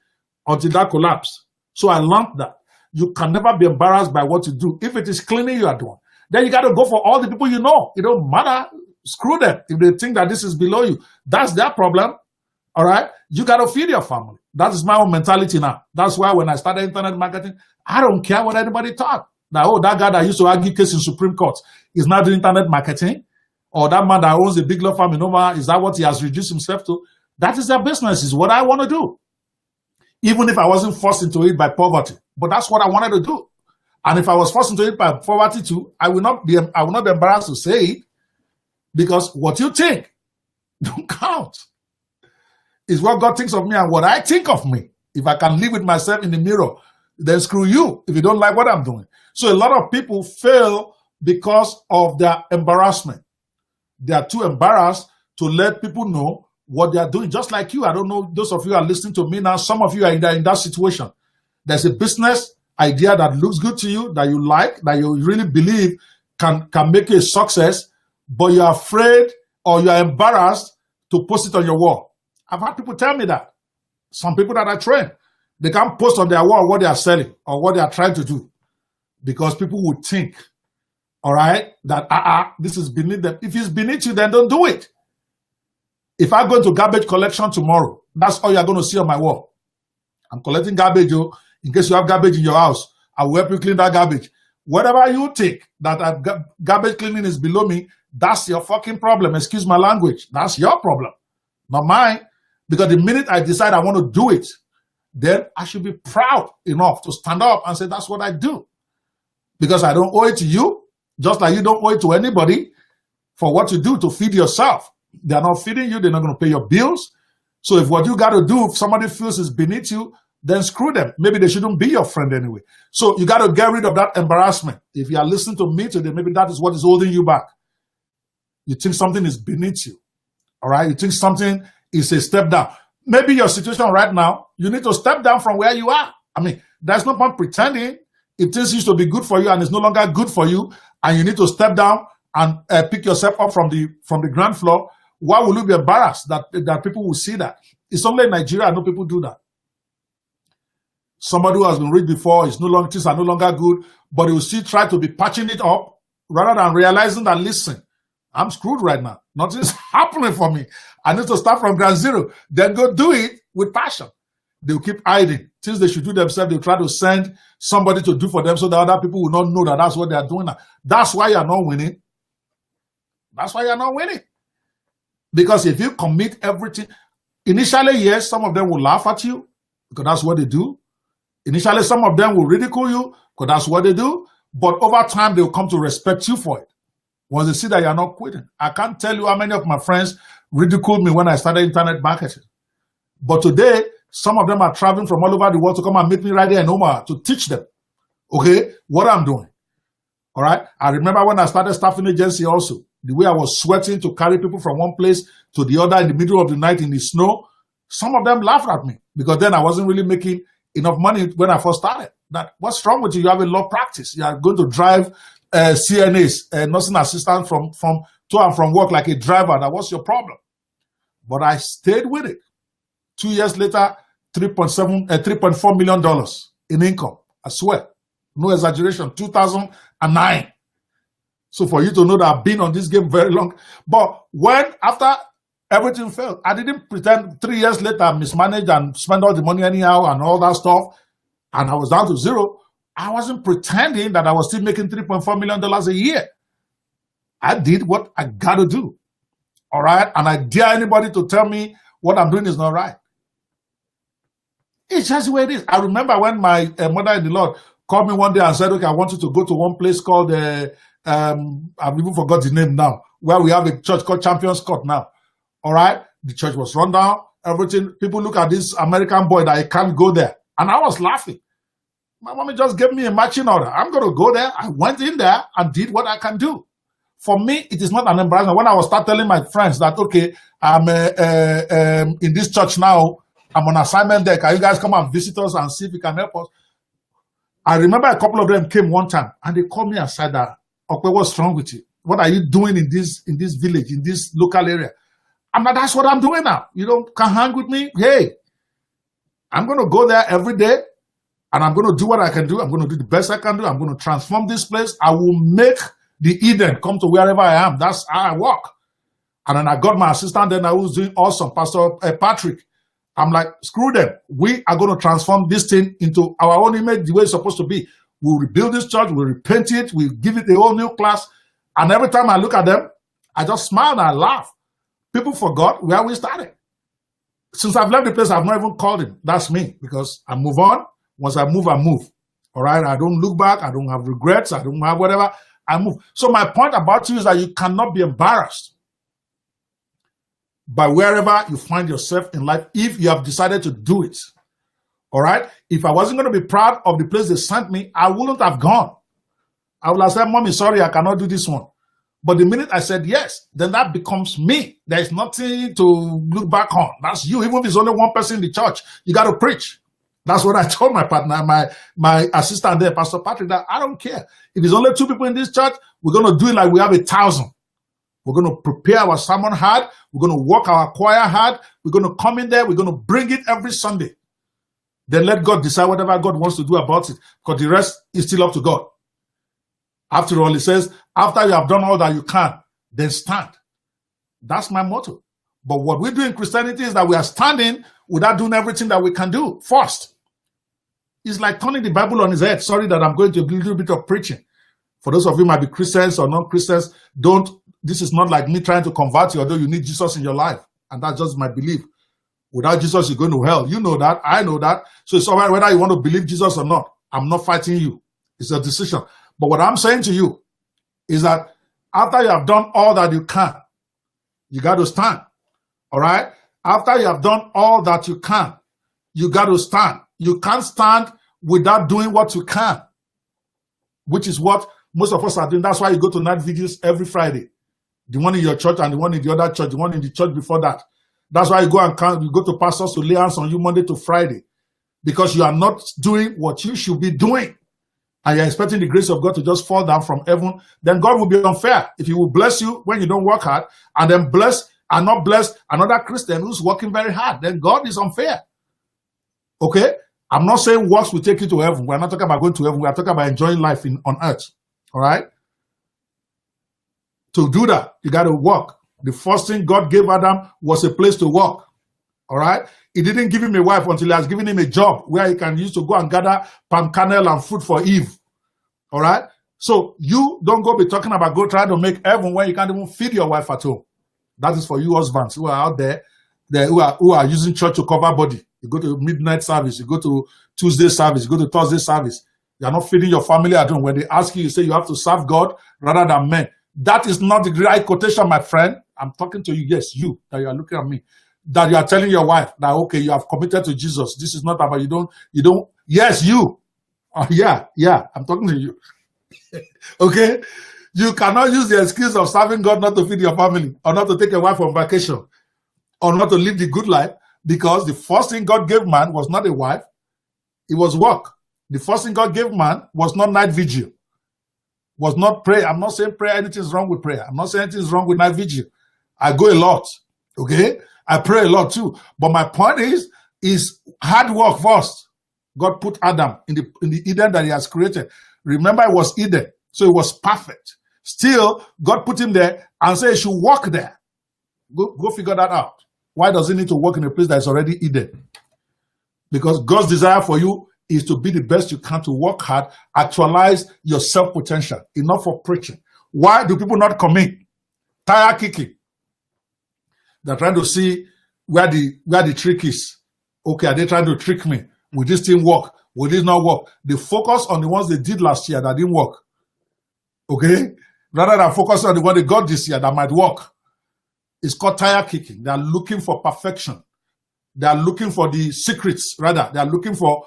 until that collapsed. So I learned that you can never be embarrassed by what you do. If it is cleaning you are doing, then you got to go for all the people you know. It don't matter. Screw them. If they think that this is below you, that's their problem. All right? You got to feed your family. That is my own mentality now. That's why when I started internet marketing, I don't care what anybody thought. That, oh, that guy that used to argue case in Supreme Court is now doing internet marketing, or that man that owns a big law firm in Omaha, is that what he has reduced himself to? That is their business, is what I want to do. Even if I wasn't forced into it by poverty. But that's what I wanted to do. And if I was forced into it by poverty too, I will not be embarrassed to say it, because what you think don't count. It's what God thinks of me and what I think of me. If I can live with myself in the mirror, then screw you if you don't like what I'm doing. So a lot of people fail because of their embarrassment. They are too embarrassed to let people know what they are doing. Just like you, I don't know, those of you are listening to me now, some of you are in that situation. There's a business idea that looks good to you, that you like, that you really believe can make you a success, but you're afraid or you're embarrassed to post it on your wall. I've had people tell me that. Some people that I train, they can't post on their wall what they are selling or what they are trying to do because people would think, all right, that this is beneath them. If it's beneath you, then don't do it. If I go into garbage collection tomorrow, that's all you're going to see on my wall. I'm collecting garbage, in case you have garbage in your house. I will help you clean that garbage. Whatever you think that garbage cleaning is below me, that's your fucking problem. Excuse my language. That's your problem, not mine. Because the minute I decide I want to do it, then I should be proud enough to stand up and say, that's what I do. Because I don't owe it to you, just like you don't owe it to anybody for what you do to feed yourself. They're not feeding you. They're not going to pay your bills. So if what you got to do, if somebody feels is beneath you, then screw them. Maybe they shouldn't be your friend anyway. So you got to get rid of that embarrassment. If you are listening to me today, maybe that is what is holding you back. You think something is beneath you. All right? You think something is a step down. Maybe your situation right now, you need to step down from where you are. I mean, there's no point pretending if things used to be good for you and it's no longer good for you, and you need to step down and pick yourself up from the ground floor. Why will you be embarrassed that people will see that? It's only in Nigeria I know people do that. Somebody who has been rich before, things are no longer good, but he will still try to be patching it up rather than realizing that, listen, I'm screwed right now. Nothing's happening for me. I need to start from ground zero. Then go do it with passion. They'll keep hiding. Things they should do themselves, they'll try to send somebody to do for them so that other people will not know that that's what they are doing now. That's why you're not winning. That's why you're not winning. Because if you commit everything, initially, yes, some of them will laugh at you because that's what they do. Initially, some of them will ridicule you because that's what they do. But over time, they'll come to respect you for it. Once they see that you're not quitting. I can't tell you how many of my friends ridiculed me when I started internet marketing. But today, some of them are traveling from all over the world to come and meet me right there in Omaha to teach them, okay, what I'm doing. All right? I remember when I started staffing agency also, the way I was sweating to carry people from one place to the other in the middle of the night in the snow, some of them laughed at me because then I wasn't really making enough money when I first started. That, what's wrong with you? You have a law practice. You are going to drive CNAs, nursing assistants from to and from work like a driver. That was your problem. But I stayed with it. 2 years later, $3.4 million in income. I swear. No exaggeration. 2009. So for you to know that I've been on this game very long. But after everything failed, I didn't pretend 3 years later I mismanaged and spent all the money anyhow and all that stuff, and I was down to zero. I wasn't pretending that I was still making $3.4 million a year. I did what I got to do. All right? And I dare anybody to tell me what I'm doing is not right. It's just the way it is. I remember when my mother in the Lord called me one day and said, okay, I want you to go to one place called, I've even forgot the name now, where we have a church called Champions Court now. All right? The church was run down, everything. People look at this American boy that I can't go there. And I was laughing. My mommy just gave me a marching order. I'm going to go there. I went in there and did what I can do. For me, it is not an embarrassment. When I was start telling my friends that, okay, I'm in this church now, I'm on assignment there. Can you guys come and visit us and see if you can help us? I remember a couple of them came one time and they called me aside that, okay, what's wrong with you? What are you doing in this village, in this local area? I'm like, that's what I'm doing now. You can hang with me? Hey, I'm going to go there every day and I'm going to do what I can do. I'm going to do the best I can do. I'm going to transform this place. I will make the Eden come to wherever I am. That's how I work. And then I got my assistant then I was doing awesome, Pastor Patrick. I'm like, screw them. We are going to transform this thing into our own image the way it's supposed to be. We'll rebuild this church. We'll repaint it. We'll give it a whole new class. And every time I look at them, I just smile and I laugh. People forgot where we started. Since I've left the place, I've not even called him. That's me, because I move on. Once I move, I move. All right? I don't look back. I don't have regrets. I don't have whatever. I move. So my point about you is that you cannot be embarrassed by wherever you find yourself in life if you have decided to do it. All right? If I wasn't going to be proud of the place they sent me, I wouldn't have gone. I would have said, Mommy, sorry, I cannot do this one. But the minute I said yes, then that becomes me. There's nothing to look back on. That's you. Even if it's only one person in the church, you got to preach. That's what I told my partner, my assistant there, Pastor Patrick, that I don't care. If it's only 2 people in this church, we're going to do it like we have 1,000. We're going to prepare our sermon hard. We're going to work our choir hard. We're going to come in there. We're going to bring it every Sunday. Then let God decide whatever God wants to do about it, because the rest is still up to God. After all, he says, after you have done all that you can, then stand. That's my motto. But what we do in Christianity is that we are standing without doing everything that we can do first. It's like turning the Bible on its head. Sorry that I'm going to do a little bit of preaching. For those of you who might be Christians or non-Christians, this is not like me trying to convert you, although you need Jesus in your life. And that's just my belief. Without Jesus, you're going to hell. You know that. I know that. So it's all right whether you want to believe Jesus or not. I'm not fighting you. It's a decision. But what I'm saying to you is that after you have done all that you can, you got to stand. All right? After you have done all that you can, you got to stand. You can't stand without doing what you can, which is what most of us are doing. That's why you go to night vigils every Friday. The one in your church and the one in the other church, the one in the church before that. That's why you go to pastors to lay hands on you Monday to Friday, because you are not doing what you should be doing. And you're expecting the grace of God to just fall down from heaven. Then God will be unfair. If he will bless you when you don't work hard, and then bless and not bless another Christian who's working very hard, then God is unfair. Okay? I'm not saying works will take you to heaven. We're not talking about going to heaven. We're talking about enjoying life on earth. All right? To do that, you got to work. The first thing God gave Adam was a place to work. All right? He didn't give him a wife until he has given him a job where he can use to go and gather palm kernel and food for Eve. All right? So you don't go be talking about go trying to make heaven when you can't even feed your wife at home. That is for you husbands who are out there who are using church to cover body. You go to midnight service, you go to Tuesday service, you go to Thursday service. You're not feeding your family at home. When they ask you, you say you have to serve God rather than men. That is not the right quotation, my friend. I'm talking to you, yes, you, that you are looking at me. That you are telling your wife that, okay, you have committed to Jesus. This is not about you don't, yes, you. Yeah, I'm talking to you. Okay? You cannot use the excuse of serving God not to feed your family, or not to take a wife on vacation, or not to live the good life, because the first thing God gave man was not a wife, it was work. The first thing God gave man was not night vigil, was not prayer. I'm not saying prayer, anything's wrong with prayer. I'm not saying anything's wrong with night vigil. I go a lot, okay? I pray a lot too. But my point is hard work first. God put Adam in the Eden that he has created. Remember, it was Eden, so it was perfect. Still, God put him there and said he should walk there. Go figure that out. Why does he need to work in a place that is already Eden? Because God's desire for you is to be the best you can, to work hard, actualize your self-potential. Enough for preaching. Why do people not commit? Tire kicking. They're trying to see where the trick is. Okay, are they trying to trick me? Will this thing work? Will this not work? They focus on the ones they did last year that didn't work. Okay? Rather than focus on the one they got this year that might work. It's called tire kicking. They are looking for perfection. They are looking for the secrets, rather. They are looking for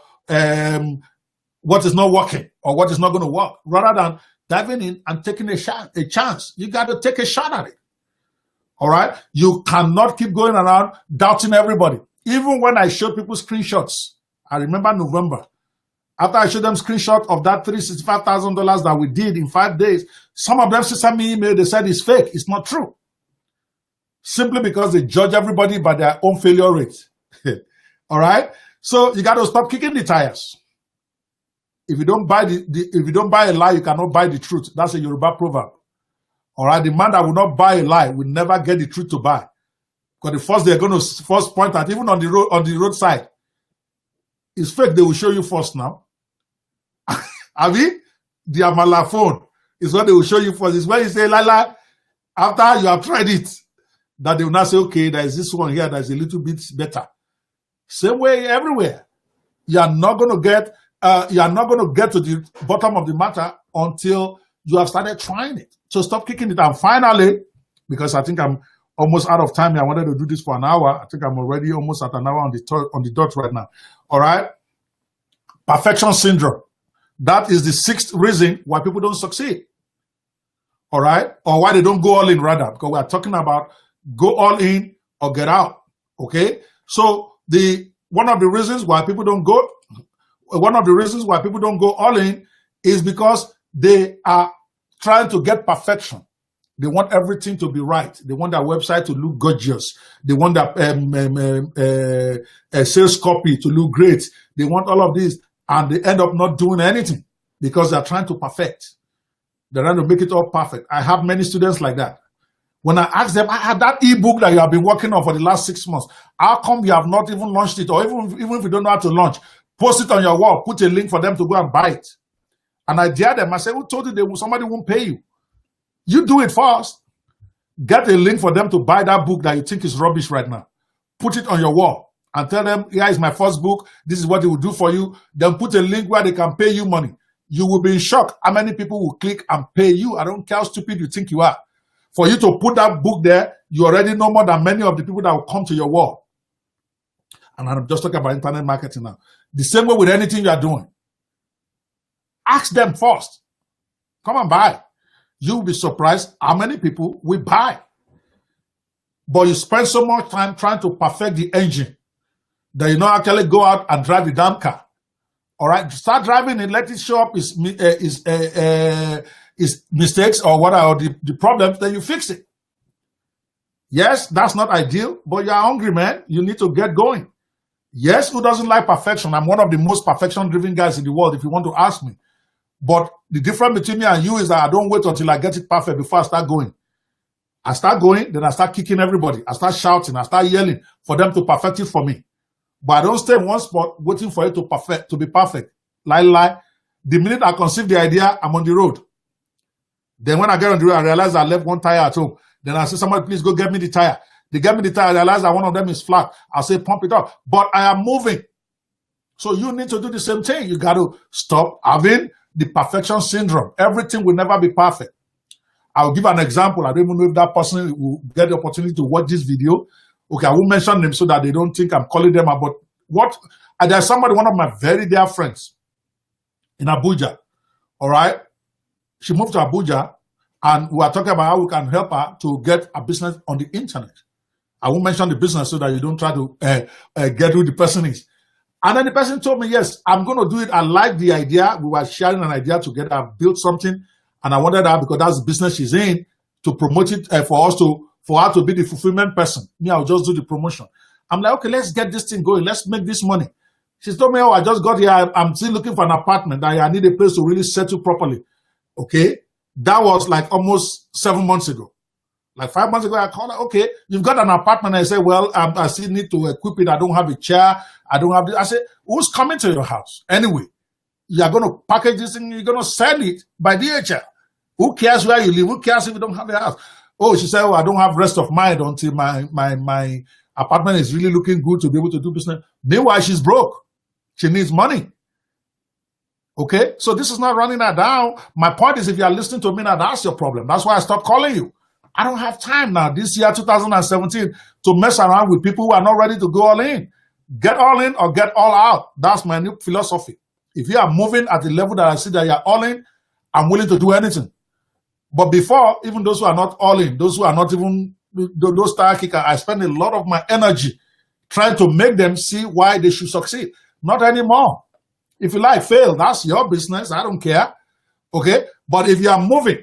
what is not working or what is not going to work, rather than diving in and taking a chance. You got to take a shot at it. All right? You cannot keep going around doubting everybody. Even when I showed people screenshots, I remember November, after I showed them screenshot of that $365,000 that we did in 5 days, some of them sent me email, they said it's fake, it's not true. Simply because they judge everybody by their own failure rate. All right? So you got to stop kicking the tires. If you don't buy if you don't buy a lie, you cannot buy the truth. That's a Yoruba proverb. All right? The man that will not buy a lie will never get the truth to buy. Because the first they're going to first point at, even on the roadside, it's fake. They will show you first now. Abi, the Amala phone is what they will show you first. It's when you say Lala, after you have tried it, that they will now say, okay, there is this one here that is a little bit better. Same way everywhere. You are not going to get to the bottom of the matter until you have started trying it. So stop kicking it. And finally, because I think I'm almost out of time, I wanted to do this for an hour. I think I'm already almost at an hour on the dot right now. All right. Perfection syndrome. That is the 6th reason why people don't succeed. All right. Or why they don't go all in, rather, because we are talking about go all in or get out. Okay. So the one of the reasons why people don't go all in is because they are trying to get perfection. They want everything to be right. They want their website to look gorgeous. They want their sales copy to look great. They want all of this, and they end up not doing anything because they're trying to perfect. They're trying to make it all perfect. I have many students like that. When I ask them, I have that ebook that you have been working on for the last 6 months. How come you have not even launched it? Or even if you don't know how to launch, post it on your wall, put a link for them to go and buy it. And I dare them. I say, who told you somebody won't pay you? You do it first. Get a link for them to buy that book that you think is rubbish right now. Put it on your wall and tell them, here is my first book. This is what it will do for you. Then put a link where they can pay you money. You will be shocked how many people will click and pay you. I don't care how stupid you think you are. For you to put that book there, you already know more than many of the people that will come to your wall. And I'm just talking about internet marketing now. The same way with anything you are doing. Ask them first. Come and buy. You'll be surprised how many people will buy. But you spend so much time trying to perfect the engine that you don't actually go out and drive the damn car. All right, start driving and let it show up is mistakes or what are the problems, then you fix it. Yes, that's not ideal, but you're hungry, man. You need to get going. Yes, who doesn't like perfection? I'm one of the most perfection-driven guys in the world, if you want to ask me. But the difference between me and you is that I don't wait until I get it perfect before I start going. I start going, then I start kicking everybody. I start shouting, I start yelling for them to perfect it for me. But I don't stay in one spot waiting for it to be perfect. Lie. The minute I conceive the idea, I'm on the road. Then when I get on the road, I realize I left one tire at home. Then I say, somebody, please go get me the tire. They get me the tire, I realize that one of them is flat. I'll say, pump it up. But I am moving. So you need to do the same thing. You got to stop having the perfection syndrome. Everything will never be perfect. I'll give an example. I don't even know if that person will get the opportunity to watch this video. Okay, I won't mention them so that they don't think I'm calling them about what. There's somebody, one of my very dear friends in Abuja. All right. She moved to Abuja and we are talking about how we can help her to get a business on the internet. I won't mention the business so that you don't try to get who the person is. And then the person told me, yes, I'm going to do it. I like the idea. We were sharing an idea together. I built something and I wanted her, because that's the business she's in, to promote it for her to be the fulfillment person. Me, I'll just do the promotion. I'm like, okay, let's get this thing going. Let's make this money. She told me, oh, I just got here. I'm still looking for an apartment. I need a place to really settle properly. Okay. That was like almost 7 months ago. Like 5 months ago, I called her, okay, you've got an apartment. I said, well, I still need to equip it. I don't have a chair. I don't have this. I said, who's coming to your house? Anyway, you're going to package this thing. You're going to sell it by DHL. Who cares where you live? Who cares if you don't have a house? Oh, she said, oh, I don't have rest of mind until my apartment is really looking good to be able to do business. Meanwhile, she's broke. She needs money. Okay? So this is not running her down. My point is, if you are listening to me now, that's your problem. That's why I stopped calling you. I don't have time now, this year, 2017, to mess around with people who are not ready to go all in. Get all in or get all out. That's my new philosophy. If you are moving at the level that I see that you are all in, I'm willing to do anything. But before, even those who are not all in, those who are not even those tire kickers, I spend a lot of my energy trying to make them see why they should succeed. Not anymore. If you like, fail, that's your business. I don't care. Okay? But if you are moving,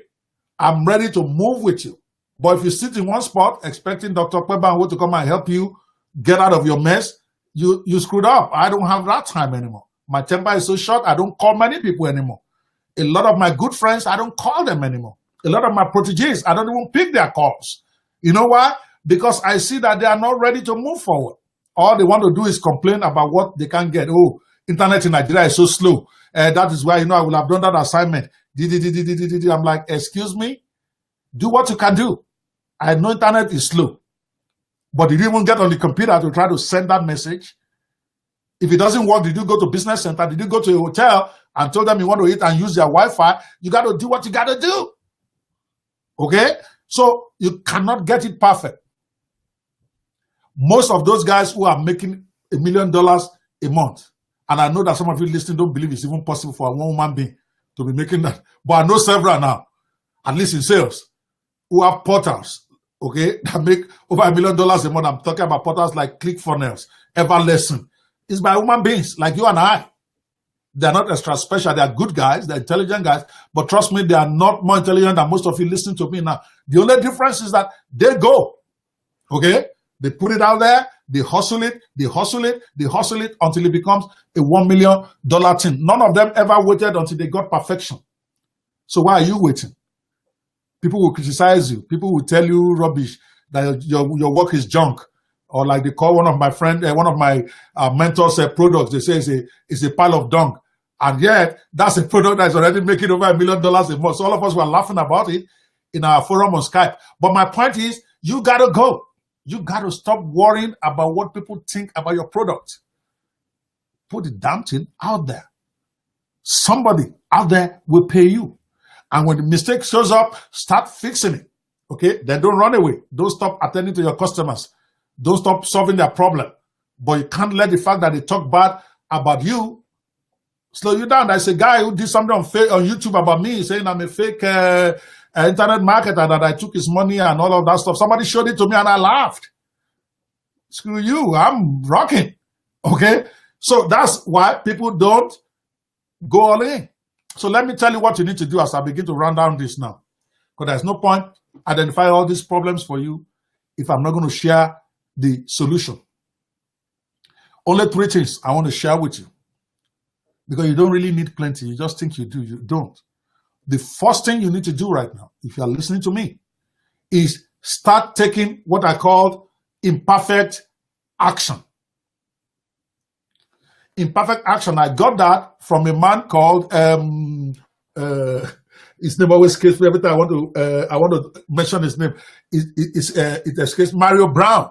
I'm ready to move with you. But if you sit in one spot expecting Dr. Kwebanwo to come and help you get out of your mess, you screwed up. I don't have that time anymore. My temper is so short, I don't call many people anymore. A lot of my good friends, I don't call them anymore. A lot of my proteges, I don't even pick their calls. You know why? Because I see that they are not ready to move forward. All they want to do is complain about what they can't get. Oh, internet in Nigeria is so slow. That is why, I will have done that assignment. I'm like, excuse me? Do what you can do. I know internet is slow. But did you even get on the computer to try to send that message? If it doesn't work, did you go to business center? Did you go to a hotel and told them you want to eat and use their Wi-Fi? You got to do what you got to do. Okay? So you cannot get it perfect. Most of those guys who are making $1 million a month, and I know that some of you listening don't believe it's even possible for a one woman being to be making that, but I know several now, at least in sales, who have portals, okay, that make over $1 million a month. I'm talking about portals like ClickFunnels, Everlesson, is by human beings like you and I. They're not extra special. They're good guys. They're intelligent guys. But trust me, they are not more intelligent than most of you listening to me now. The only difference is that they go. Okay? They put it out there. They hustle it. They hustle it. They hustle it until it becomes a $1 million thing. None of them ever waited until they got perfection. So why are you waiting? People will criticize you. People will tell you rubbish, that your work is junk. Or like they call one of my friends, one of my mentors' products, they say it's a pile of dung. And yet, that's a product that's already making over $1 million a month. So all of us were laughing about it in our forum on Skype. But my point is, you got to go. You got to stop worrying about what people think about your product. Put the damn thing out there. Somebody out there will pay you. And when the mistake shows up, start fixing it. Okay? Then don't run away. Don't stop attending to your customers. Don't stop solving their problem. But you can't let the fact that they talk bad about you slow you down. There's a guy who did something on YouTube about me saying I'm a fake internet marketer, that I took his money and all of that stuff. Somebody showed it to me and I laughed. Screw you, I'm rocking. Okay? So that's why people don't go all in. So let me tell you what you need to do as I begin to run down this now. Because there's no point identifying all these problems for you if I'm not going to share the solution. Only 3 things I want to share with you. Because you don't really need plenty. You just think you do. You don't. The first thing you need to do right now, if you are listening to me, is start taking what I call imperfect action. Imperfect action. I got that from a man called his name always escapes me every time I want to mention his name. It escapes Mario Brown.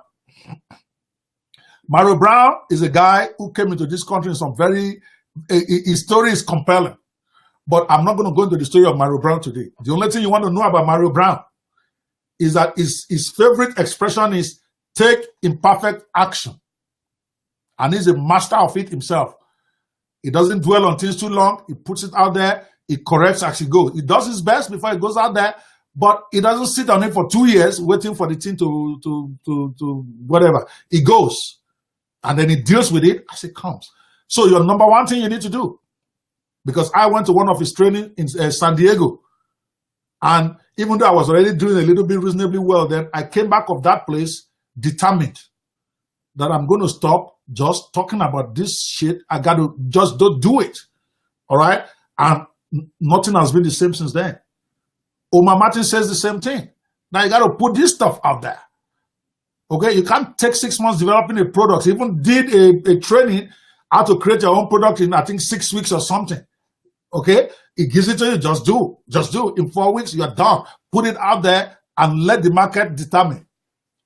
Mario Brown is a guy who came into this country in some his story is compelling. But I'm not going to go into the story of Mario Brown today. The only thing you want to know about Mario Brown is that his favorite expression is take imperfect action. And he's a master of it himself. He doesn't dwell on things too long. He puts it out there. He corrects as he goes. He does his best before he goes out there, but he doesn't sit on it for 2 years waiting for the thing to whatever. He goes, and then he deals with it as it comes. So your number one thing you need to do, because I went to one of his training in San Diego, and even though I was already doing a little bit reasonably well then, I came back of that place determined that I'm going to stop just talking about this shit. I got to just don't do it. All right? And nothing has been the same since then. Omar Martin says the same thing. Now you got to put this stuff out there. Okay? You can't take 6 months developing a product. He even did a training how to create your own product in, I think, 6 weeks or something. Okay? It gives it to you. Just do. Just do. In 4 weeks, you're done. Put it out there and let the market determine.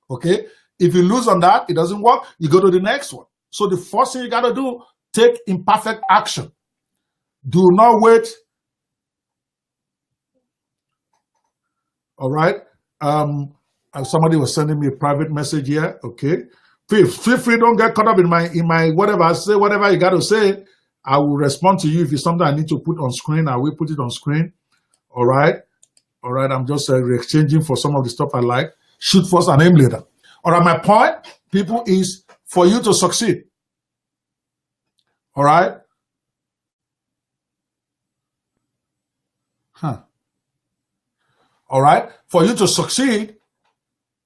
Okay? If you lose on that, it doesn't work, you go to the next one. So the first thing you got to do, take imperfect action. Do not wait. All right? Somebody was sending me a private message here. Okay? Feel free, don't get caught up in my whatever I say, whatever you got to say. I will respond to you. If it's something I need to put on screen, I will put it on screen. All right? All right, I'm just exchanging for some of the stuff I like. Shoot first and aim later. All right, my point, people, is for you to succeed. All right? All right? For you to succeed,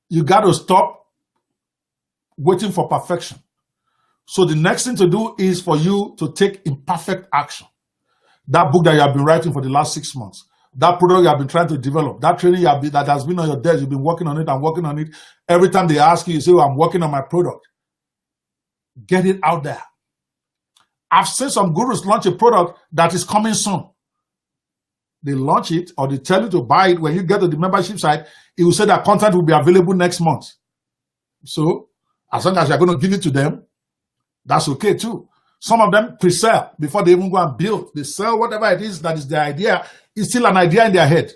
you got to stop waiting for perfection. So the next thing to do is for you to take imperfect action. That book that you have been writing for the last 6 months, that product you have been trying to develop, that training that has been on your desk, you've been working on it and working on it. Every time they ask you, you say, oh, I'm working on my product. Get it out there. I've seen some gurus launch a product that is coming soon. They launch it or they tell you to buy it. When you get to the membership site, it will say that content will be available next month. So as long as you're going to give it to them, that's okay too. Some of them pre-sell before they even go and build. They sell whatever it is that is their idea. It's still an idea in their head.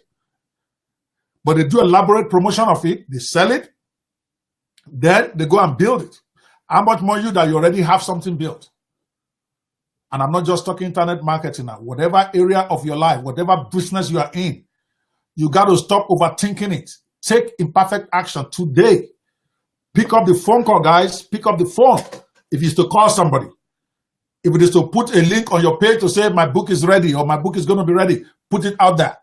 But they do elaborate promotion of it. They sell it. Then they go and build it. How much more you that you already have something built? And I'm not just talking internet marketing now. Whatever area of your life, whatever business you are in, you got to stop overthinking it. Take imperfect action today. Pick up the phone call, guys. Pick up the phone if it's to call somebody. If it is to put a link on your page to say my book is ready or my book is going to be ready, put it out there.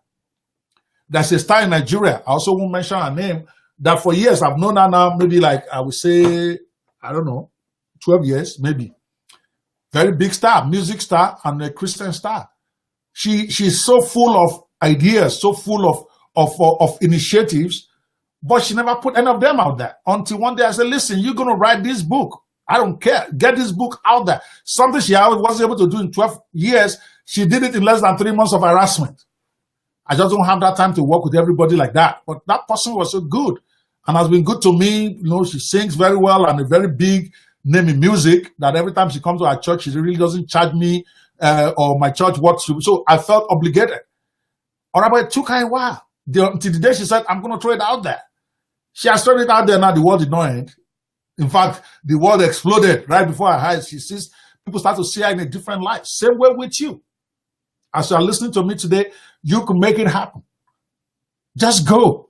There's a star in Nigeria, I also won't mention her name, that for years I've known her now, maybe like I would say, I don't know, 12 years, maybe. Very big star, music star and a Christian star. She's so full of ideas, so full of initiatives, but she never put any of them out there. Until one day I said, listen, you're going to write this book. I don't care. Get this book out there. Something she wasn't able to do in 12 years, she did it in less than 3 months of harassment. I just don't have that time to work with everybody like that. But that person was so good and has been good to me. You know, she sings very well and a very big name in music that every time she comes to our church, she really doesn't charge me or my church what to. So I felt obligated. All right, but it took her a while. Until the day she said, I'm going to throw it out there. She has thrown it out there now. The world did not end. In fact, the world exploded right before her eyes. She sees people start to see her in a different light. Same way with you. As you are listening to me today, you can make it happen. Just go.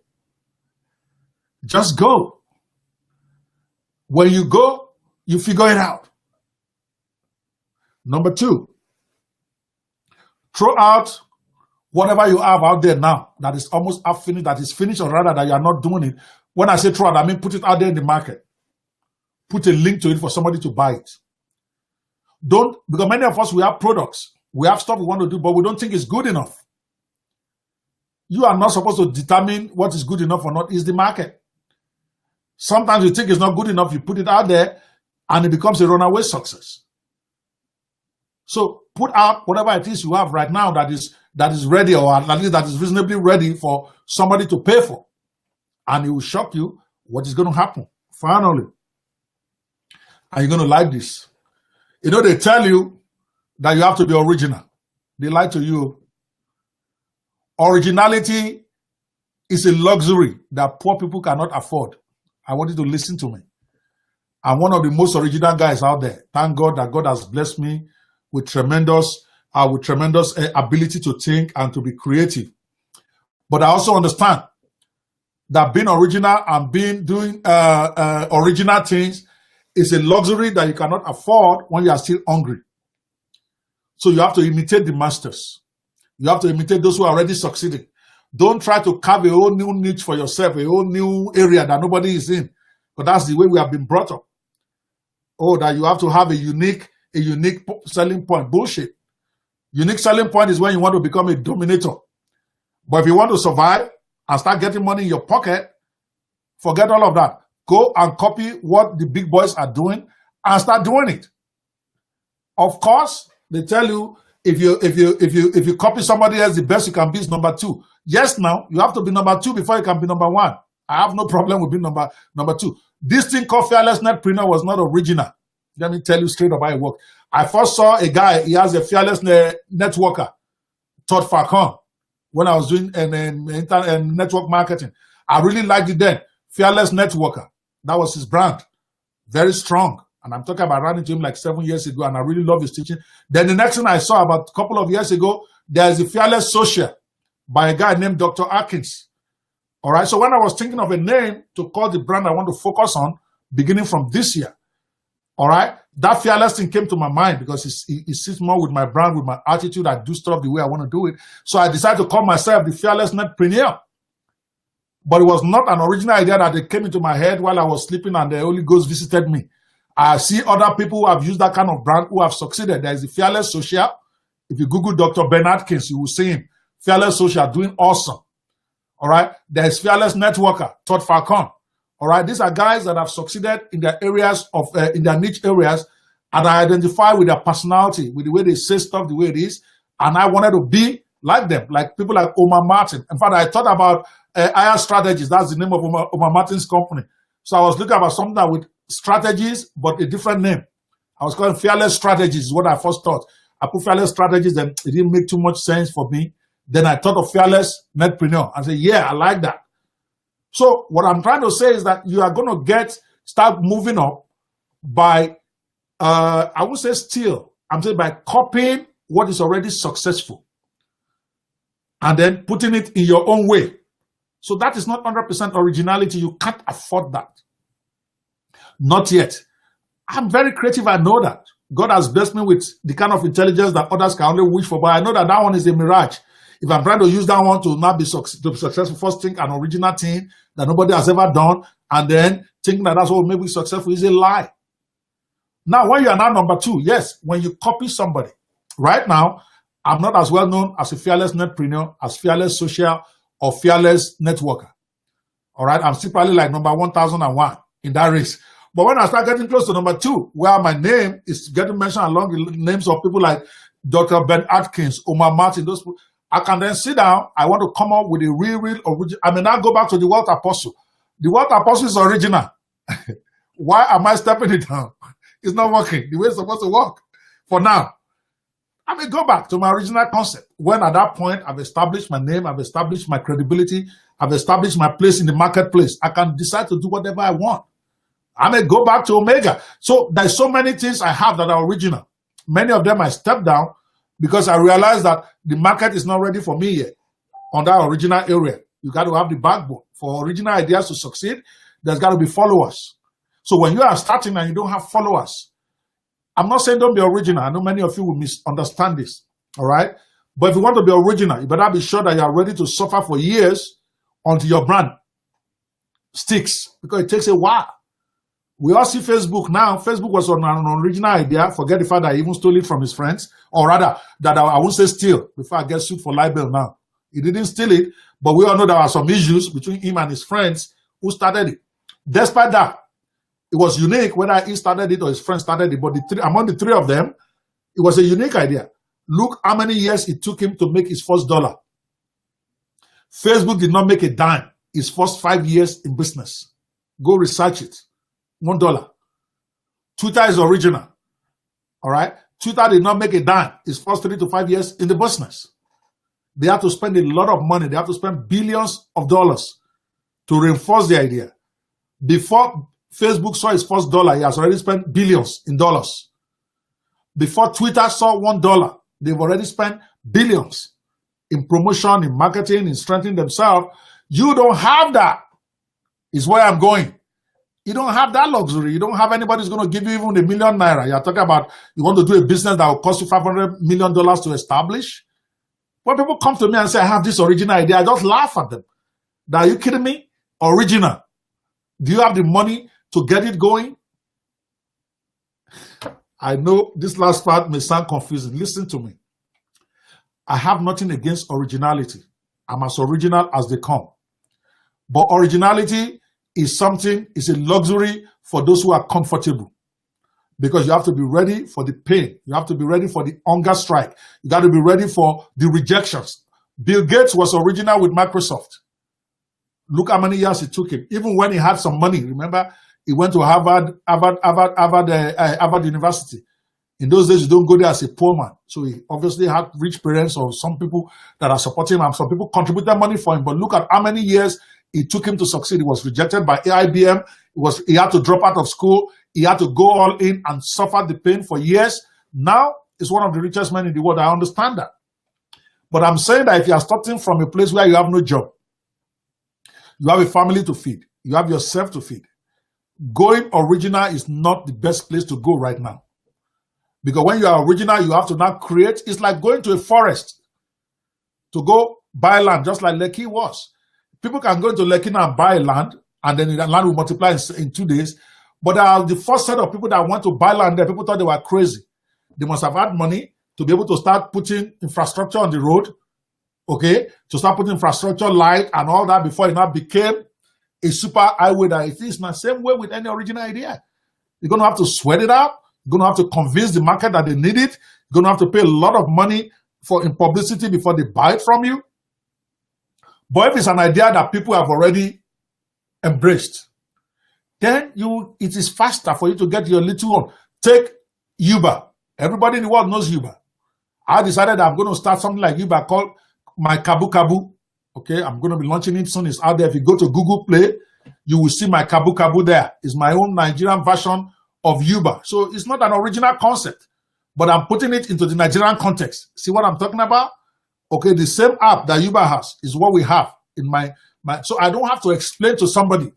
Just go. When you go, you figure it out. Number 2, throw out whatever you have out there now that is almost half finished, that is finished, or rather that you are not doing it. When I say throw out, I mean put it out there in the market. Put a link to it for somebody to buy it. Don't, because many of us, we have products. We have stuff we want to do, but we don't think it's good enough. You are not supposed to determine what is good enough or not. It's the market. Sometimes you think it's not good enough, you put it out there, and it becomes a runaway success. So put out whatever it is you have right now that is ready, or at least that is reasonably ready for somebody to pay for. And it will shock you what is going to happen. Finally. And you're going to like this. You know, they tell you that you have to be original. They lie to you. Originality is a luxury that poor people cannot afford. I want you to listen to me. I'm one of the most original guys out there. Thank God that God has blessed me with tremendous ability to think and to be creative. But I also understand that being original and doing original things is a luxury that you cannot afford when you are still hungry. So you have to imitate the masters. You have to imitate those who are already succeeding. Don't try to carve a whole new niche for yourself, a whole new area that nobody is in. But that's the way we have been brought up. Oh, that you have to have a unique selling point. Bullshit. Unique selling point is when you want to become a dominator. But if you want to survive and start getting money in your pocket, forget all of that. Go and copy what the big boys are doing and start doing it. Of course, they tell you if you copy somebody else, the best you can be is number 2. Yes, now you have to be number 2 before you can be number 1. I have no problem with being number 2. This thing called Fearless Netpreneur was not original. Let me tell you straight up how it worked. I first saw a guy, he has a Fearless Networker, Todd Falcon, when I was doing network marketing. I really liked it then. Fearless Networker. That was his brand. Very strong. And I'm talking about running to him like 7 years ago, and I really love his teaching. Then the next thing I saw about a couple of years ago, there's a Fearless Social by a guy named Dr. Atkins. All right. So when I was thinking of a name to call the brand I want to focus on, beginning from this year, all right, that Fearless thing came to my mind because it sits more with my brand, with my attitude. I do stuff the way I want to do it. So I decided to call myself the Fearless Netpreneur. But it was not an original idea that it came into my head while I was sleeping and the Holy Ghost visited me. I see other people who have used that kind of brand who have succeeded. There is the Fearless Social. If you Google Dr. Ben Atkins, you will see him. Fearless Social, doing awesome. All right. There is Fearless Networker, Todd Falcon. All right. These are guys that have succeeded in their areas in their niche areas, and I identify with their personality, with the way they say stuff, the way it is. And I wanted to be like them, like people like Omar Martin. In fact, I thought about IR Strategies. That's the name of Omar Martin's company. So I was looking about something that with strategies, but a different name. I was calling Fearless Strategies, is what I first thought. I put Fearless Strategies, then it didn't make too much sense for me. Then I thought of Fearless Netpreneur. I said, yeah, I like that. So what I'm trying to say is that you are going to start moving up by, I would say steal. I'm saying by copying what is already successful and then putting it in your own way. So that is not 100% originality. You can't afford that. Not yet. I'm very creative. I know that. God has blessed me with the kind of intelligence that others can only wish for, but I know that that one is a mirage. If I'm trying to use that one to not be successful, first think an original thing that nobody has ever done, and then thinking that that's what will make me successful is a lie. Now, when you are now number 2, yes, when you copy somebody. Right now, I'm not as well known as a fearless netpreneur, as fearless social, or fearless networker. All right, I'm still probably like number 1001 in that race. But when I start getting close to number 2, where my name is getting mentioned along the names of people like Dr. Ben Atkins, Omar Martin, those people, I can then sit down. I want to come up with a real original. I may now go back to the Word Apostle. The Word Apostle is original. Why am I stepping it down? It's not working the way it's supposed to work. For now, I may go back to my original concept. When at that point, I've established my name, I've established my credibility, I've established my place in the marketplace. I can decide to do whatever I want. I may go back to Omega. So there's so many things I have that are original. Many of them I stepped down because I realized that the market is not ready for me yet on that original area. You got to have the backbone. For original ideas to succeed, there's got to be followers. So when you are starting and you don't have followers, I'm not saying don't be original. I know many of you will misunderstand this, all right? But if you want to be original, you better be sure that you are ready to suffer for years until your brand sticks, because it takes a while. We all see Facebook now. Facebook was on an original idea. Forget the fact that he even stole it from his friends, or rather, that I won't say steal before I get sued for libel now. He didn't steal it, but we all know there are some issues between him and his friends who started it. Despite that, it was unique whether he started it or his friend started it, but among the 3 of them, it was a unique idea. Look how many years it took him to make his first dollar. Facebook did not make a dime his first 5 years in business. Go research it. $1. Twitter is original. All right? Twitter did not make a dime his first 3 to 5 years in the business. They have to spend a lot of money. They have to spend billions of dollars to reinforce the idea. Before Facebook saw his first dollar, he has already spent billions in dollars. Before Twitter saw $1, they've already spent billions in promotion, in marketing, in strengthening themselves. You don't have that, is where I'm going. You don't have that luxury. You don't have anybody who's going to give you even ₦1 million. You're talking about you want to do a business that will cost you $500 million to establish. When people come to me and say, I have this original idea, I just laugh at them. Are you kidding me? Original. Do you have the money to get it going? I know this last part may sound confusing. Listen to me. I have nothing against originality. I'm as original as they come. But originality is something, it's a luxury for those who are comfortable. Because you have to be ready for the pain. You have to be ready for the hunger strike. You got to be ready for the rejections. Bill Gates was original with Microsoft. Look how many years it took him. Even when he had some money, remember, he went to Harvard University. In those days, you don't go there as a poor man. So he obviously had rich parents or some people that are supporting him. Some people contributed money for him. But look at how many years it took him to succeed. He was rejected by IBM. He had to drop out of school. He had to go all in and suffer the pain for years. Now, he's one of the richest men in the world. I understand that. But I'm saying that if you are starting from a place where you have no job, you have a family to feed, you have yourself to feed, going original is not the best place to go right now. Because when you are original, you have to now create. It's like going to a forest to go buy land, just like Lekki was. People can go into Lekki now and buy land, and then the land will multiply in 2 days. But the first set of people that want to buy land there, people thought they were crazy. They must have had money to be able to start putting infrastructure on the road, okay, to start putting infrastructure, light, and all that before it now became a super highway that it is. Now, same way with any original idea. You're going to have to sweat it out. You're going to have to convince the market that they need it. You're going to have to pay a lot of money in publicity before they buy it from you. But if it's an idea that people have already embraced, then it is faster for you to get your little one. Take Uber. Everybody in the world knows Uber. I decided I'm going to start something like Uber called My Kabu Kabu. Okay, I'm going to be launching it soon. It's out there. If you go to Google Play, you will see My Kabu Kabu there. It's my own Nigerian version of Uber. So it's not an original concept, but I'm putting it into the Nigerian context. See what I'm talking about? Okay, the same app that Uber has is what we have in my so I don't have to explain to somebody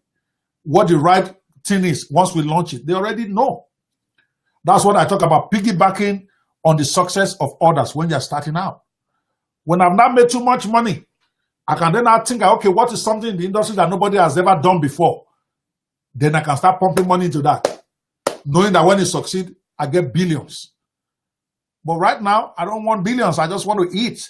what the right thing is once we launch it. They already know. That's what I talk about, piggybacking on the success of others when you're starting out. When I've not made too much money, I can then now think, okay, what is something in the industry that nobody has ever done before? Then I can start pumping money into that, knowing that when it succeeds, I get billions. But right now, I don't want billions. I just want to eat.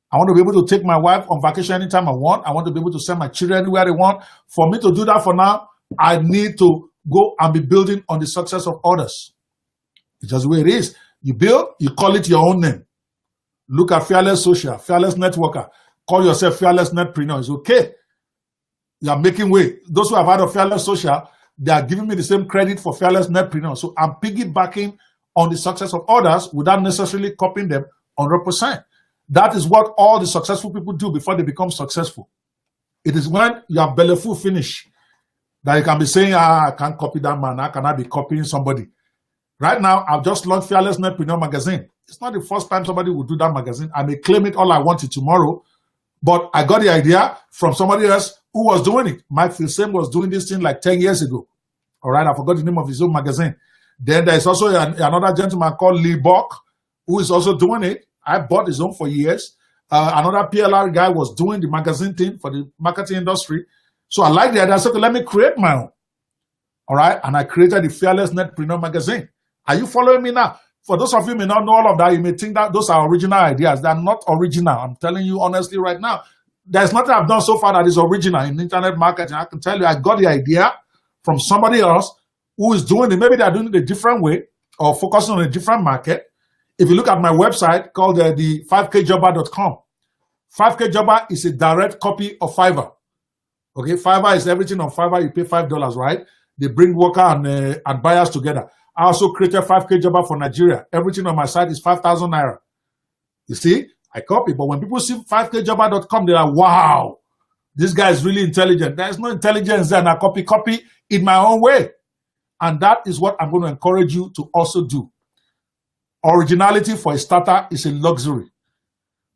I want to be able to take my wife on vacation anytime I want. I want to be able to send my children anywhere they want. For me to do that for now, I need to go and be building on the success of others. It's just the way it is. You build, you call it your own name. Look at Fearless Social, Fearless Networker. Call yourself Fearless Netpreneur. It's okay. You are making way. Those who have had a Fearless Social, they are giving me the same credit for Fearless Netpreneur. So I'm piggybacking on the success of others without necessarily copying them 100%. That is what all the successful people do before they become successful. It is when you are belly full finish that you can be saying, I can't copy that man. How can I be copying somebody? Right now, I've just launched Fearless Netpreneur magazine. It's not the first time somebody will do that magazine. I may claim it all I want it tomorrow, but I got the idea from somebody else who was doing it. Mike Filsame was doing this thing like 10 years ago. All right, I forgot the name of his own magazine. Then there's also another gentleman called Lee Buck, who is also doing it. I bought his own for years. Another PLR guy was doing the magazine thing for the marketing industry. So I like the idea. I said, okay, let me create my own. All right, and I created the Fearless Netpreneur magazine. Are you following me now? For those of you who may not know all of that, you may think that those are original ideas. They are not original. I'm telling you honestly right now. There's nothing I've done so far that is original in internet marketing. I can tell you I got the idea from somebody else who is doing it. Maybe they're doing it a different way or focusing on a different market. If you look at my website called the 5kjobber.com, 5kjobber is a direct copy of Fiverr. Okay, Fiverr is everything on Fiverr. You pay $5, right? They bring worker and buyers together. I also created 5kjobber for Nigeria. Everything on my site is 5,000 naira. You see, I copy. But when people see 5kjobber.com, they're like, wow, this guy is really intelligent. There's no intelligence there. And I copy in my own way. And that is what I'm going to encourage you to also do. Originality for a starter is a luxury.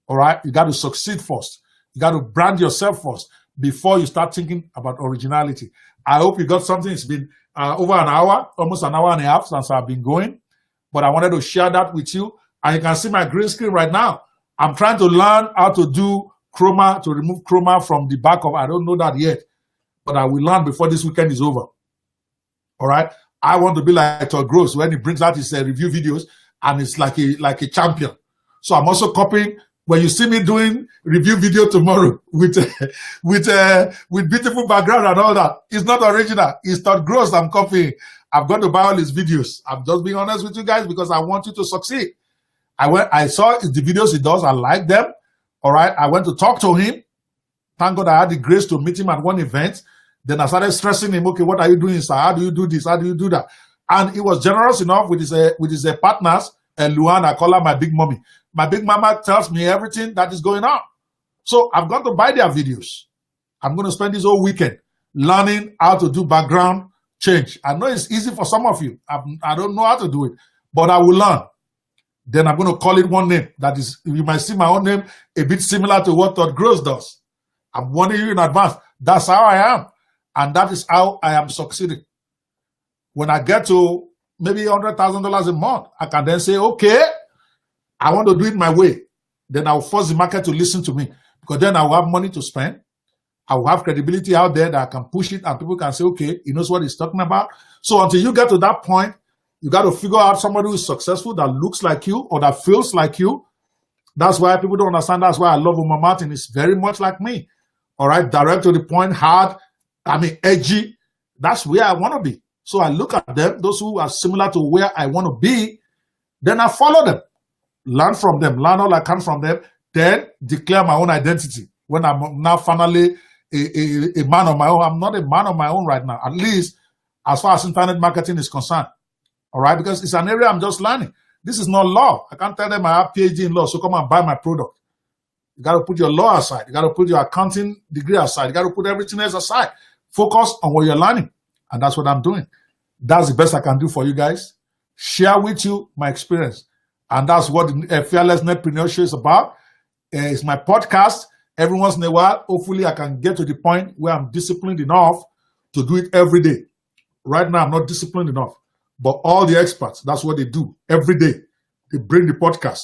All right? You got to succeed first. You got to brand yourself first before you start thinking about originality. I hope you got something. It's been over an hour, almost an hour and a half since I've been going. But I wanted to share that with you. And you can see my green screen right now. I'm trying to learn how to do chroma, to remove chroma from the back of, I don't know that yet. But I will learn before this weekend is over. All right? I want to be like Todd Gross when he brings out his review videos and it's like a champion. So I'm also copying. When you see me doing review video tomorrow with beautiful background and all that, it's not original. It's Todd Gross I'm copying. I've got to buy all his videos. I'm just being honest with you guys because I want you to succeed. I saw the videos he does. I like them. All right. I went to talk to him. Thank God I had the grace to meet him at one event. Then I started stressing him. Okay, what are you doing, sir? How do you do this? How do you do that? And he was generous enough with his partners. And Luan, I call her my big mommy. My big mama tells me everything that is going on. So I've got to buy their videos. I'm going to spend this whole weekend learning how to do background change. I know it's easy for some of you. I don't know how to do it, but I will learn. Then I'm going to call it one name. That is, you might see my own name a bit similar to what Todd Gross does. I'm warning you in advance. That's how I am. And that is how I am succeeding. When I get to maybe $100,000 a month, I can then say, okay, I want to do it my way. Then I'll force the market to listen to me because then I will have money to spend. I will have credibility out there that I can push it and people can say, okay, he knows what he's talking about. So until you get to that point, you got to figure out somebody who is successful that looks like you or that feels like you. That's why people don't understand. That's why I love Omar Martin. It's very much like me. All right, direct to the point, hard, edgy. That's where I want to be. So I look at them, those who are similar to where I want to be, then I follow them. Learn from them, learn all I can from them, then declare my own identity. When I'm now finally a man on my own, I'm not a man on my own right now, at least as far as internet marketing is concerned. All right, because it's an area I'm just learning. This is not law. I can't tell them I have PhD in law, so come and buy my product. You got to put your law aside. You got to put your accounting degree aside. You got to put everything else aside. Focus on what you're learning. And that's what I'm doing. That's the best I can do for you guys. Share with you my experience. And that's what the Fearless Netpreneur Show is about. It's my podcast. Every once in a while, hopefully I can get to the point where I'm disciplined enough to do it every day. Right now, I'm not disciplined enough. But all the experts, that's what they do every day. They bring the podcast.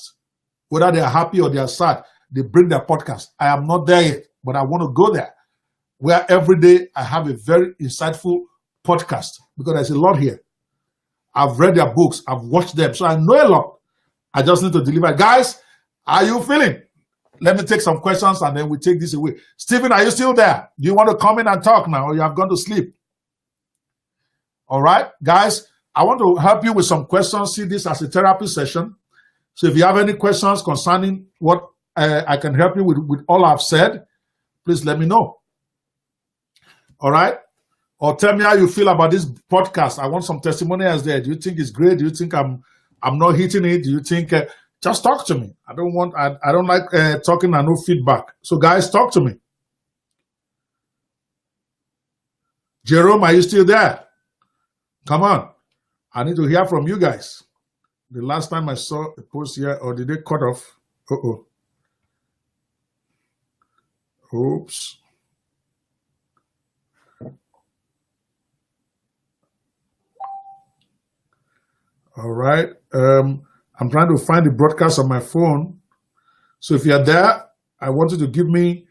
Whether they are happy or they are sad, they bring their podcast. I am not there yet, but I want to go there, where every day I have a very insightful podcast, because there's a lot here. I've read their books, I've watched them, so I know a lot. I just need to deliver. Guys, are you feeling? Let me take some questions and then we take this away. Stephen, are you still there? Do you want to come in and talk now, or you have gone to sleep? All right, guys, I want to help you with some questions. See this as a therapy session. So if you have any questions concerning what I can help you with all I've said, please let me know. All right? Or tell me how you feel about this podcast. I want some testimonials there. Do you think it's great? Do you think I'm not hitting it? Do you think just talk to me? I don't like talking and no feedback. So guys, talk to me. Jerome, are you still there? Come on. I need to hear from you guys. The last time I saw a post here, or did they cut off? Uh-oh. Oops. All right. I'm trying to find the broadcast on my phone. So if you're there, I want you to give me,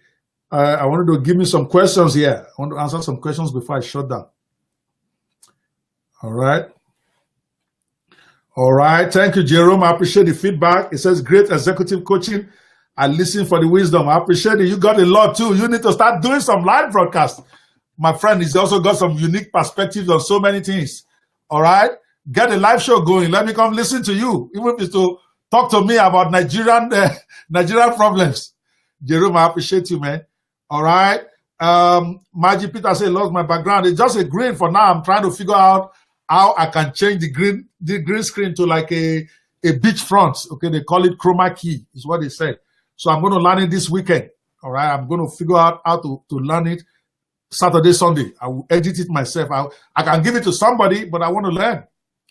I wanted to give me some questions here. I want to answer some questions before I shut down. All right. All right. Thank you, Jerome. I appreciate the feedback. It says great executive coaching. I listen for the wisdom. I appreciate it. You got a lot too. You need to start doing some live broadcasts. My friend, he's also got some unique perspectives on so many things. All right. Get a live show going. Let me come listen to you. Even if it's to talk to me about Nigerian problems. Jerome, I appreciate you, man. All right. Maggie Peter said, lost my background. It's just a green for now. I'm trying to figure out how I can change the green screen to like a beach front. Okay, they call it chroma key, is what they said. So I'm going to learn it this weekend. All right, I'm going to figure out how to learn it Saturday, Sunday. I will edit it myself. I can give it to somebody, but I want to learn.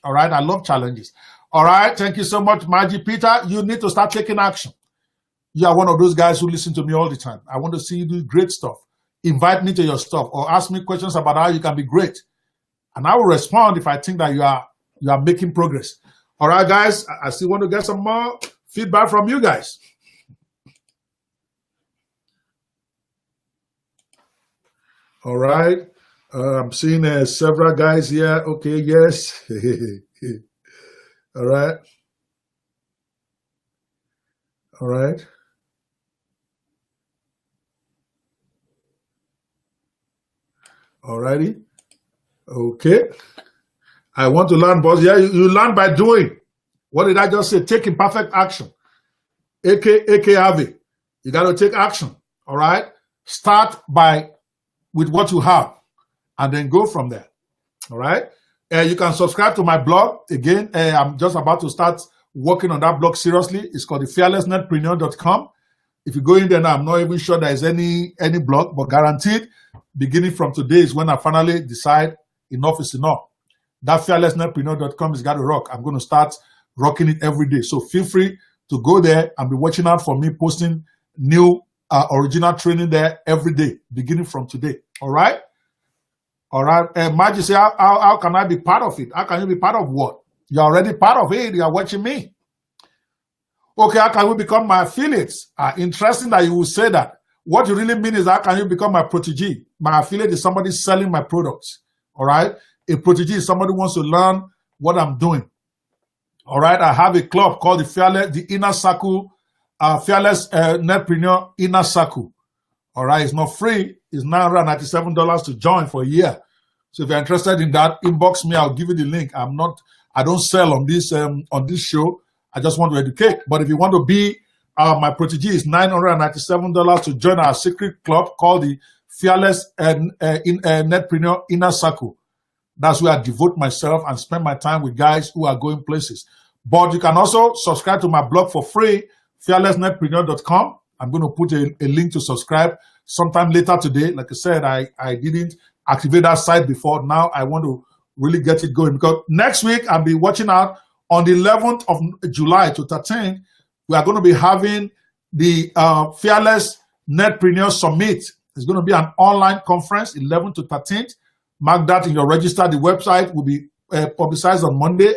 All right, I love challenges. All right, thank you so much, Maggie Peter. You need to start taking action. You are one of those guys who listen to me all the time. I want to see you do great stuff. Invite me to your stuff or ask me questions about how you can be great. And I will respond if I think that you are making progress. All right, guys, I still want to get some more feedback from you guys. All right. I'm seeing several guys here. Okay, yes. All right. All right. All righty. Okay. I want to learn, boss. Yeah, you learn by doing. What did I just say? Taking perfect action. AKAV. You got to take action. All right. Start with what you have and then go from there. All right. You can subscribe to my blog. Again, I'm just about to start working on that blog seriously. It's called the fearlessnetpreneur.com. If you go in there now, I'm not even sure there's any blog, but guaranteed, beginning from today is when I finally decide enough is enough. That fearlessnetpreneur.com is got to rock. I'm going to start rocking it every day. So feel free to go there and be watching out for me posting new original training there every day, beginning from today. All right? All right. Maggie say, how can I be part of it? How can you be part of what? You're already part of it. You're watching me. Okay, how can we become my affiliates? Interesting that you will say that. What you really mean is how can you become my protege? My affiliate is somebody selling my products. All right? A protege is somebody who wants to learn what I'm doing. All right? I have a club called the Inner Circle, Fearless Netpreneur Inner Circle. All right? It's not free. It's $997 to join for a year. So if you're interested in that, inbox me. I'll give you the link. I don't sell on this show. I just want to educate. But if you want to be my protege, it's $997 to join our secret club called the Fearless Netpreneur Inner Circle. That's where I devote myself and spend my time with guys who are going places. But you can also subscribe to my blog for free, fearlessnetpreneur.com. I'm going to put a link to subscribe sometime later today. Like I said, I didn't activate that site before. Now I want to really get it going because next week I'll be watching out on the 11th of July to 13th. We are going to be having the Fearless Netpreneur Summit. It's going to be an online conference, 11th to 13th. Mark that in your register. The website will be publicized on Monday.